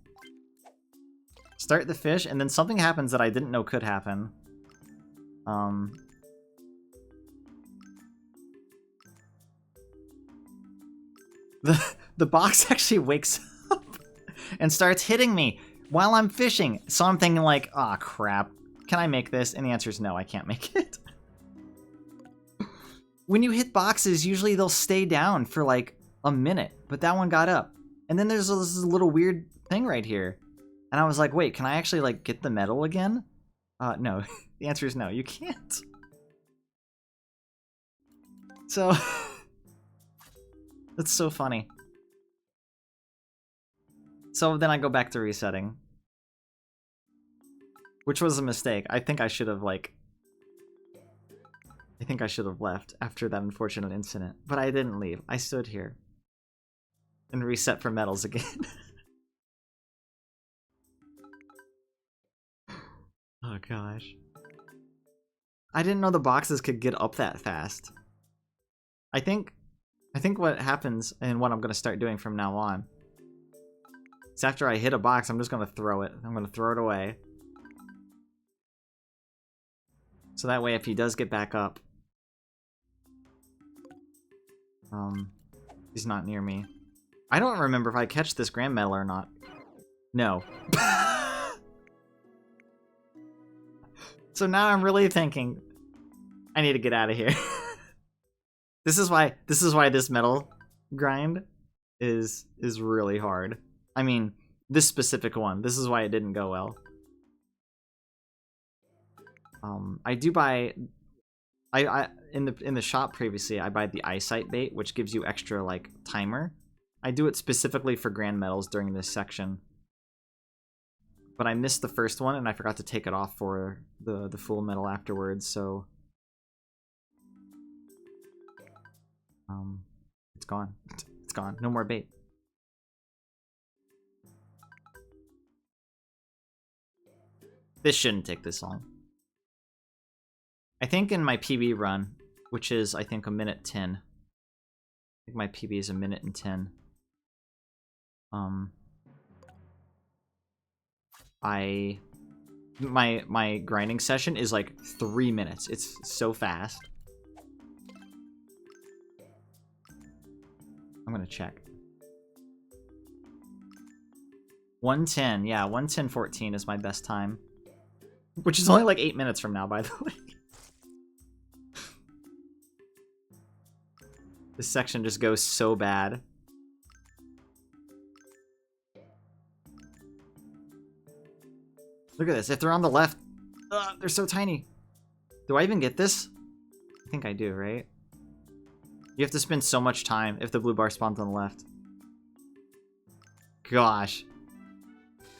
Start the fish, and then something happens that I didn't know could happen. The box actually wakes up and starts hitting me while I'm fishing. So I'm thinking like, ah, crap. Can I make this? And the answer is no, I can't make it. When you hit boxes, usually they'll stay down for like a minute, but that one got up. And then there's this little weird thing right here. And I was like, wait, can I actually like get the medal again? No. The answer is no, you can't. So, that's so funny. So then I go back to resetting. Which was a mistake. I think I should have like... I think I should have left after that unfortunate incident. But I didn't leave. I stood here. And reset for medals again. Oh gosh. I didn't know the boxes could get up that fast. I think what happens, and what I'm going to start doing from now on, is after I hit a box, I'm just going to throw it. I'm going to throw it away. So that way if he does get back up, he's not near me. I don't remember if I catch this grand medal or not. No. So now I'm really thinking, I need to get out of here. This is why this medal grind is really hard. I mean, this specific one. This is why it didn't go well. I do buy... in the shop previously, I buy the eyesight bait, which gives you extra like timer. I do it specifically for grand medals during this section. But I missed the first one, and I forgot to take it off for the full medal afterwards, so... It's gone. It's gone. No more bait. This shouldn't take this long. I think in my PB run, which is, I think, 1:10. I think my PB is 1:10. My grinding session is like 3 minutes. It's so fast. I'm gonna check. 1:10, yeah, 1:10:14 is my best time. Which is only like 8 minutes from now, by the way. This section just goes so bad. Look at this. If they're on the left, they're so tiny. Do I even get this? I think I do, right? You have to spend so much time if the blue bar spawns on the left. Gosh.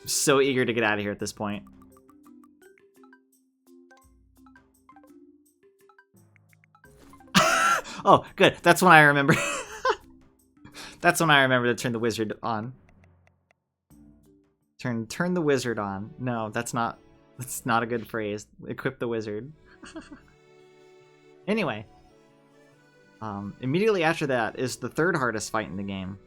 I'm so eager to get out of here at this point. Oh, good. That's when I remember. That's when I remember to turn the wizard on. Turn the wizard on. No, that's not a good phrase. Equip the wizard. Anyway. Immediately after that is the third hardest fight in the game.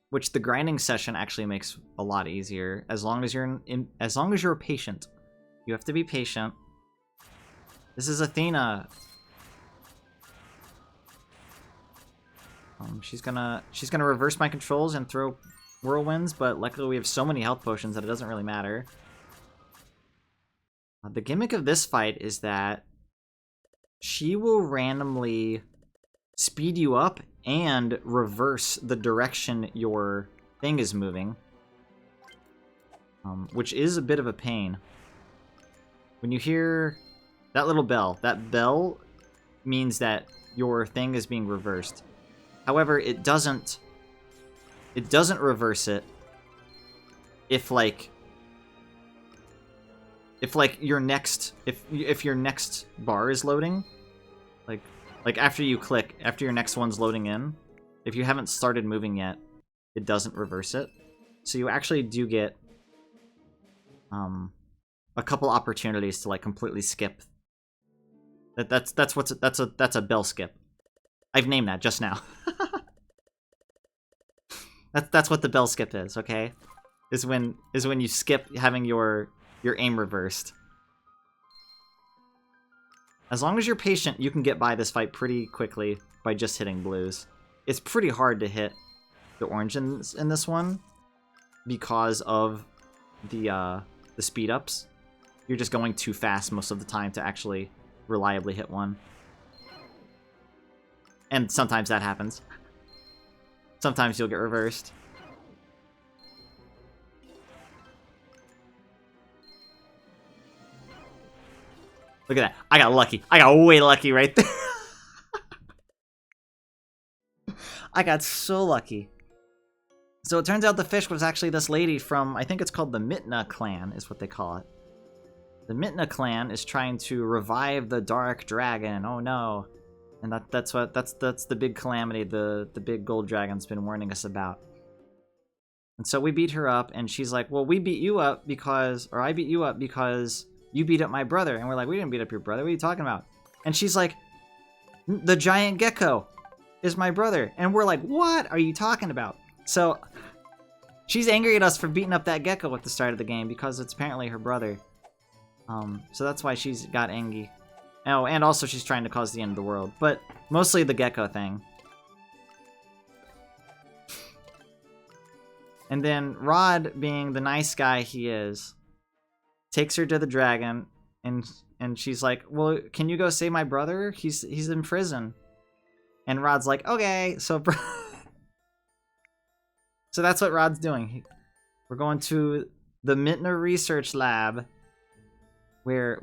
Which the grinding session actually makes a lot easier as long as you're patient. You have to be patient. This is Athena. She's gonna reverse my controls and throw whirlwinds, but luckily we have so many health potions that it doesn't really matter. The gimmick of this fight is that she will randomly speed you up and reverse the direction your thing is moving, which is a bit of a pain. When you hear that little bell, that bell means that your thing is being reversed. However, it doesn't reverse it if your next bar is loading, like after your next one's loading in, if you haven't started moving yet, it doesn't reverse it. So you actually do get a couple opportunities to like completely skip. That's a bell skip. I've named that just now. That's what the bell skip is, okay? is when you skip having your aim reversed. As long as you're patient, you can get by this fight pretty quickly by just hitting blues. It's pretty hard to hit the orange in this one because of the speed ups. You're just going too fast most of the time to actually reliably hit one. And sometimes that happens. Sometimes you'll get reversed. Look at that. I got lucky. I got way lucky right there. I got so lucky. So it turns out the fish was actually this lady from, I think it's called the Mitna clan, is what they call it. The Mitna clan is trying to revive the dark dragon. Oh no. And that's the big calamity the big gold dragon's been warning us about. And so we beat her up, and she's like, well, we beat you up because, or I beat you up because you beat up my brother. And we're like, we didn't beat up your brother. What are you talking about? And she's like, the giant gecko is my brother. And we're like, what are you talking about? So she's angry at us for beating up that gecko at the start of the game because it's apparently her brother. So that's why she's got angry. Oh, and also she's trying to cause the end of the world. But mostly the gecko thing. And then Rod, being the nice guy he is, takes her to the dragon, and she's like, well, can you go save my brother? He's in prison. And Rod's like, okay. So that's what Rod's doing. We're going to the Mitna research lab where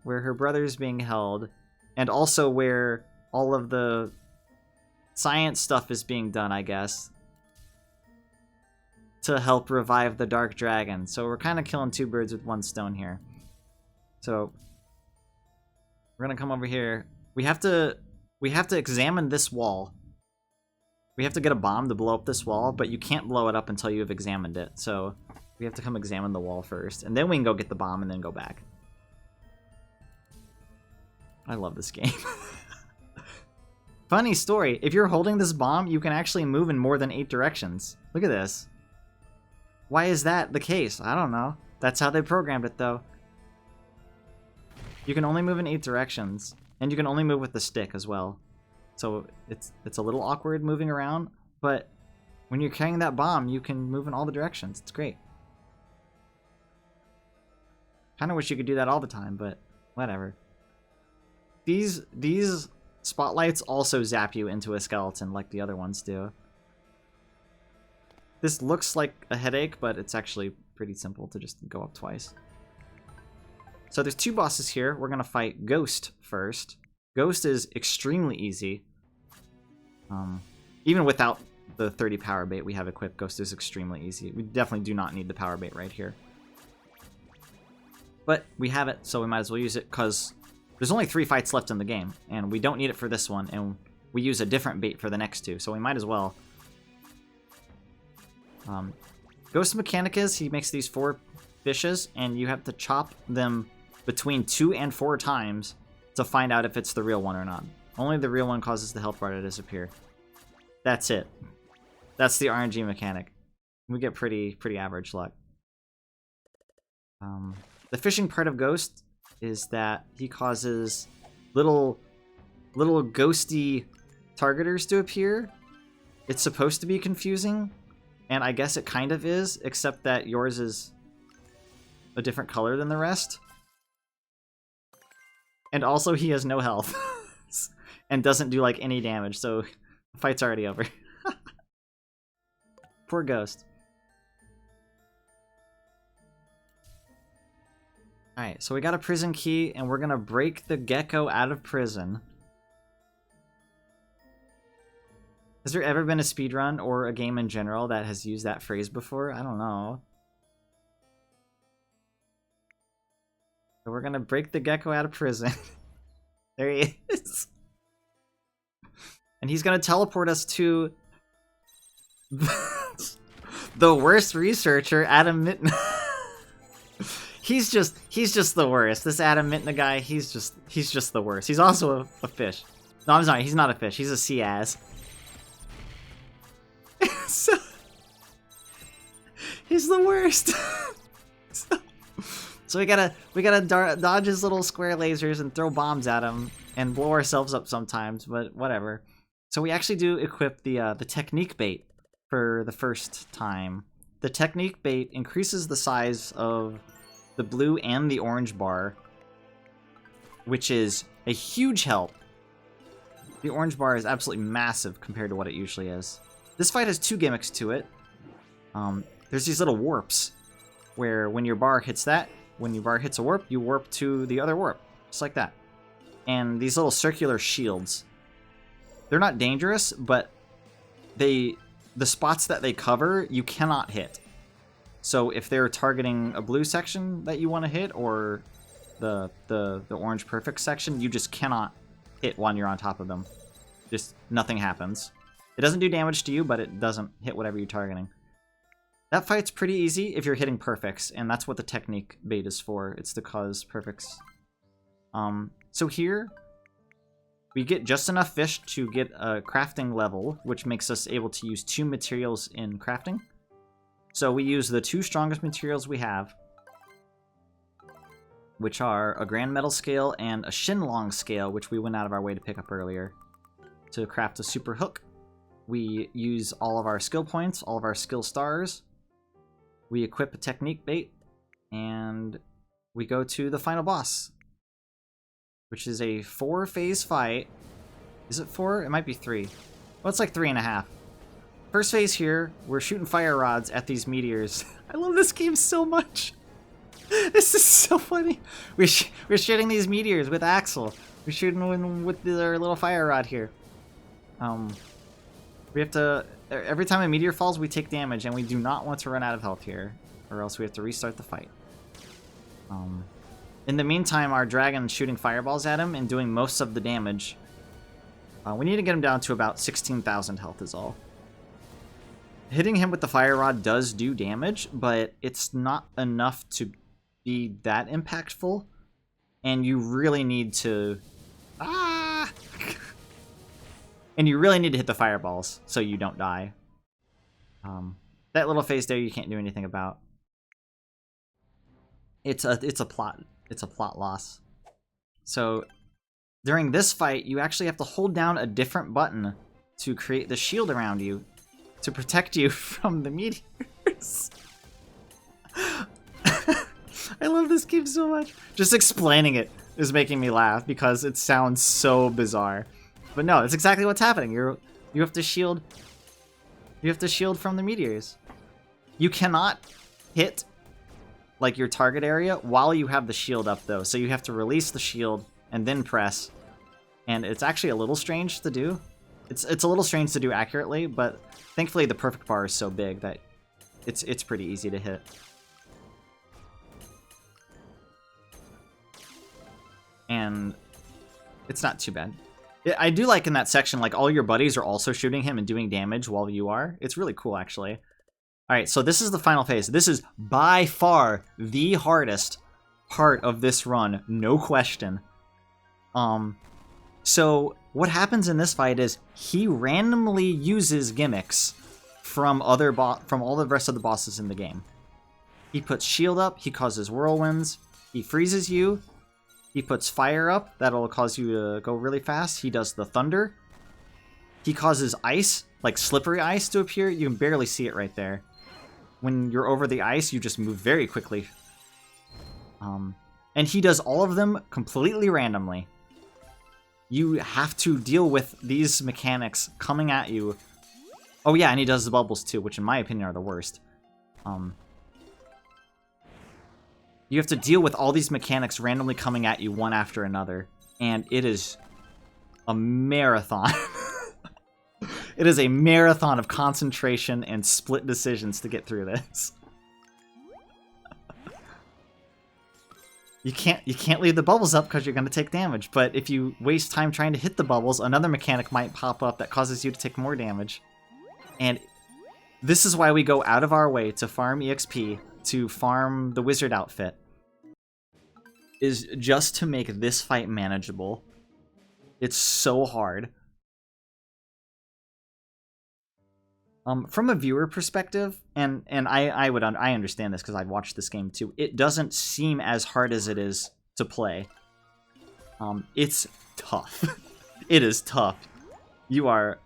her brother's being held, and also where all of the science stuff is being done, I guess, to help revive the dark dragon. So we're kind of killing two birds with one stone here. So we're gonna come over here. We have to examine this wall. We have to get a bomb to blow up this wall, but you can't blow it up until you've examined it. So we have to come examine the wall first, and then we can go get the bomb and then go back. I love this game. Funny story, if you're holding this bomb, you can actually move in more than 8 directions. Look at this. Why is that the case? I don't know. That's how they programmed it, though. You can only move in 8 directions, and you can only move with the stick as well. So it's a little awkward moving around, but when you're carrying that bomb, you can move in all the directions. It's great. Kind of wish you could do that all the time, but whatever. These spotlights also zap you into a skeleton like the other ones do. This looks like a headache, but it's actually pretty simple to just go up twice. So there's 2 bosses here. We're gonna fight Ghost first. Ghost is extremely easy. Even without the 30 power bait we have equipped, Ghost is extremely easy. We definitely do not need the power bait right here. But we have it, so we might as well use it, because there's only 3 fights left in the game, and we don't need it for this one, and we use a different bait for the next 2, so we might as well. Ghost's mechanic is, he makes these 4 fishes, and you have to chop them between 2 and 4 times to find out if it's the real one or not. Only the real one causes the health bar to disappear. That's it. That's the RNG mechanic. We get pretty average luck. The fishing part of Ghost is that he causes little ghosty targeters to appear. It's supposed to be confusing, and I guess it kind of is, except that yours is a different color than the rest. And also he has no health and doesn't do like any damage, so the fight's already over. Poor Ghost. Alright, so we got a prison key, and we're gonna break the gecko out of prison. Has there ever been a speedrun or a game in general that has used that phrase before? I don't know. So we're gonna break the gecko out of prison. There he is. And he's gonna teleport us to the worst researcher, Adam Mitna. He's just the worst. This Adam Mitna guy, he's just the worst. He's also a fish. No, I'm sorry, he's not a fish. He's a sea ass. So He's the worst. So we gotta dodge his little square lasers and throw bombs at him and blow ourselves up sometimes, but whatever. So we actually do equip the technique bait for the first time. The technique bait increases the size of the blue and the orange bar, which is a huge help. The orange bar is absolutely massive compared to what it usually is. This fight has two gimmicks to it. There's these little warps where when your bar hits that, when your bar hits a warp, you warp to the other warp, just like that. And these little circular shields, they're not dangerous, but the spots that they cover, you cannot hit. So if they're targeting a blue section that you want to hit, or the orange perfect section, you just cannot hit when you're on top of them. Just nothing happens. It doesn't do damage to you, but it doesn't hit whatever you're targeting. That fight's pretty easy if you're hitting perfects, and that's what the technique bait is for. It's to cause perfects. So here, we get just enough fish to get a crafting level, which makes us able to use 2 materials in crafting. So we use the 2 strongest materials we have, which are a grand metal scale and a shinlong scale, which we went out of our way to pick up earlier, to craft a super hook. We use all of our skill points, all of our skill stars. We equip a technique bait, and we go to the final boss, which is a 4-phase fight. Is it 4? It might be 3. Well, it's like 3.5. First phase here, we're shooting fire rods at these meteors. I love this game so much. This is so funny. We're shooting these meteors with Axel. We're shooting them with our little fire rod here. We have to... Every time a meteor falls, we take damage, and we do not want to run out of health here, or else we have to restart the fight. In the meantime, our dragon's shooting fireballs at him and doing most of the damage. We need to get him down to about 16,000 health is all. Hitting him with the fire rod does do damage, but it's not enough to be that impactful, and you really need to... And you really need to hit the fireballs so you don't die. That little phase there you can't do anything about. It's a plot loss. So during this fight, you actually have to hold down a different button to create the shield around you to protect you from the meteors. I love this game so much. Just explaining it is making me laugh because it sounds so bizarre. But no, it's exactly what's happening. You have to shield. You have to shield from the meteors. You cannot hit like your target area while you have the shield up though. So you have to release the shield and then press. And it's actually a little strange to do. It's a little strange to do accurately, but thankfully the perfect bar is so big that it's pretty easy to hit. And it's not too bad. I do like in that section, like, all your buddies are also shooting him and doing damage while you are. It's really cool, actually. Alright, so this is the final phase. This is by far the hardest part of this run, no question. So what happens in this fight is he randomly uses gimmicks from all the rest of the bosses in the game. He puts shield up, he causes whirlwinds, he freezes you, he puts fire up, that'll cause you to go really fast. He does the thunder. He causes ice, like slippery ice, to appear. You can barely see it right there. When you're over the ice, you just move very quickly. And he does all of them completely randomly. You have to deal with these mechanics coming at you. Oh yeah, and he does the bubbles too, which in my opinion are the worst. You have to deal with all these mechanics randomly coming at you one after another, and it is a marathon. It is a marathon of concentration and split decisions to get through this. You can't leave the bubbles up because you're going to take damage, but if you waste time trying to hit the bubbles, another mechanic might pop up that causes you to take more damage. And this is why we go out of our way to farm EXP, to farm the wizard outfit, is just to make this fight manageable. It's so hard. From a viewer perspective, and I understand this because I've watched this game too. It doesn't seem as hard as it is to play. It's tough. It is tough. You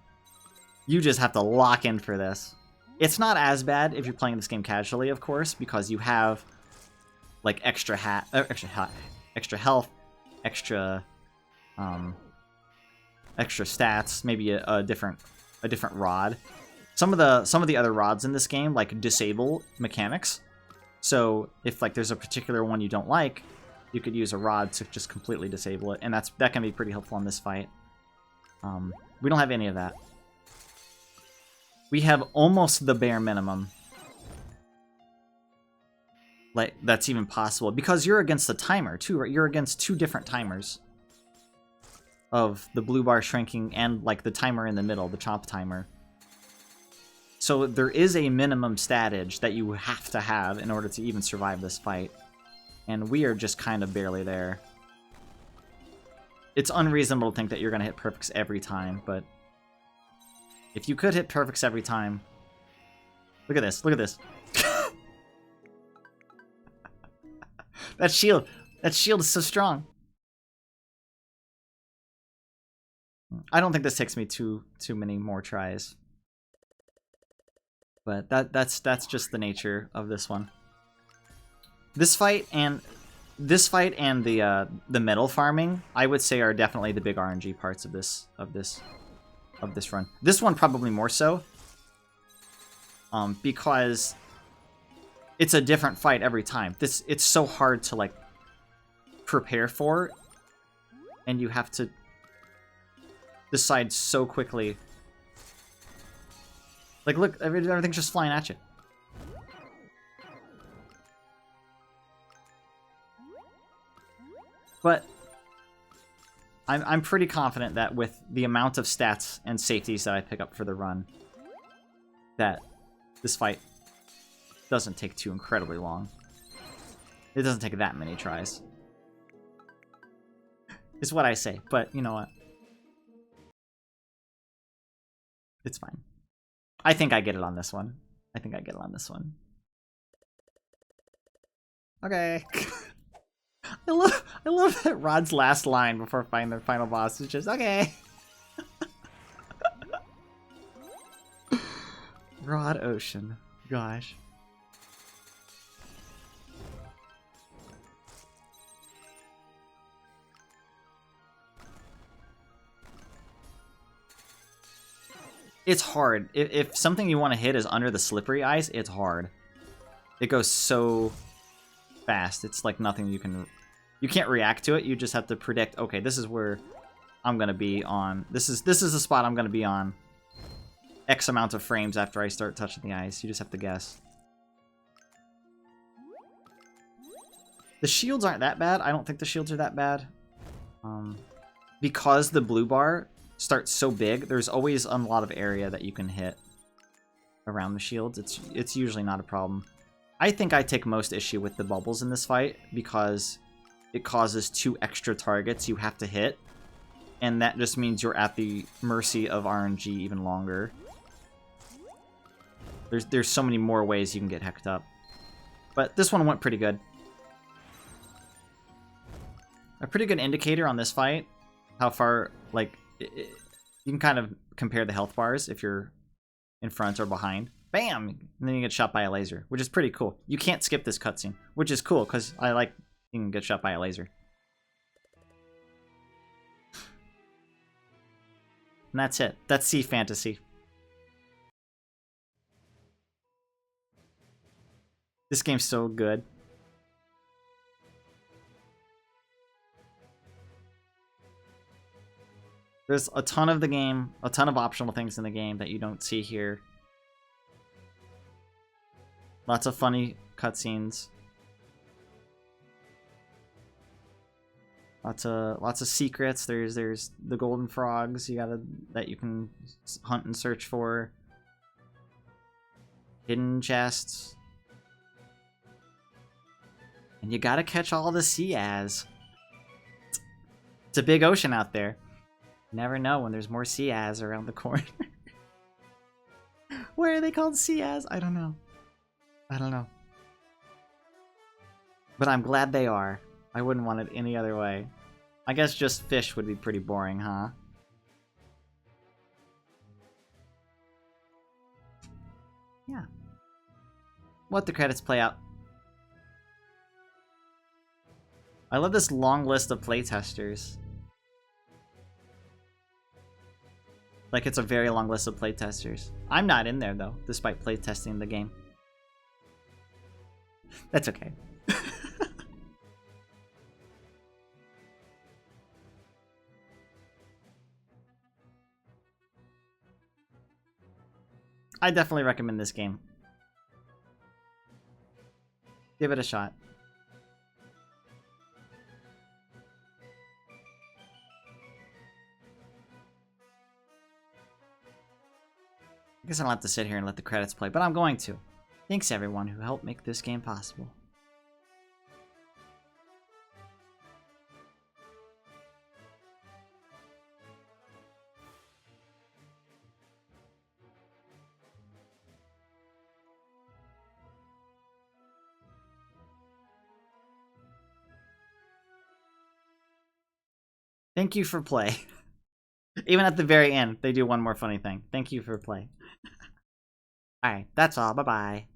just have to lock in for this. It's not as bad if you're playing this game casually, of course, because you have like extra health, extra stats, maybe a different rod. Some of the other rods in this game like disable mechanics. So if like there's a particular one you don't like, you could use a rod to just completely disable it, and that can be pretty helpful in this fight. We don't have any of that. We have almost the bare minimum. Like, that's even possible. Because you're against a timer, too, right? You're against 2 different timers. Of the blue bar shrinking and, like, the timer in the middle, the chomp timer. So there is a minimum statage that you have to have in order to even survive this fight. And we are just kind of barely there. It's unreasonable to think that you're going to hit perfects every time, but... if you could hit perfects every time... Look at this, look at this. That shield is so strong. I don't think this takes me too many more tries. But that's just the nature of this one. This fight and the metal farming, I would say, are definitely the big RNG parts of this run. This one probably more so, because it's a different fight every time. It's so hard to like prepare for, and you have to decide so quickly. Like, look, everything's just flying at you. But I'm pretty confident that with the amount of stats and safeties that I pick up for the run, that this fight doesn't take too incredibly long. It doesn't take that many tries. Is what I say, but you know what? It's fine. I think I get it on this one. Okay. I love that Rod's last line before fighting the final boss is just, okay. Rod Ocean. Gosh. It's hard. If something you want to hit is under the slippery ice, it's hard. It goes so fast. It's like nothing you can't react to it. You just have to predict, okay, this is where I'm going to be on. This is the spot I'm going to be on X amount of frames after I start touching the ice. You just have to guess. The shields aren't that bad. I don't think the shields are that bad. Because the blue bar starts so big, there's always a lot of area that you can hit around the shields. It's usually not a problem. I think I take most issue with the bubbles in this fight because it causes 2 extra targets you have to hit, and that just means you're at the mercy of RNG even longer. There's so many more ways you can get hecked up. But this one went pretty good. A pretty good indicator on this fight, how far, like, you can kind of compare the health bars if you're in front or behind. Bam! And then you get shot by a laser, which is pretty cool. You can't skip this cutscene, which is cool, because I like you can get shot by a laser. And that's it. That's Sea Fantasy. This game's so good. There's a ton of the game, a ton of optional things in the game that you don't see here. Lots of funny cutscenes. Lots of secrets. There's the golden frogs that you can hunt and search for. Hidden chests. And you gotta catch all the sea as. It's a big ocean out there. You never know when there's more sea as around the corner. Why are they called Ciaz? I don't know. I don't know. But I'm glad they are. I wouldn't want it any other way. I guess just fish would be pretty boring, huh? Yeah. Let the credits play out. I love this long list of playtesters. Like, it's a very long list of playtesters. I'm not in there, though, despite playtesting the game. That's okay. I definitely recommend this game. Give it a shot. I guess I don't have to sit here and let the credits play, but I'm going to. Thanks everyone who helped make this game possible. Thank you for play. Even at the very end, they do one more funny thing. Thank you for play. Alright, that's all. Bye-bye.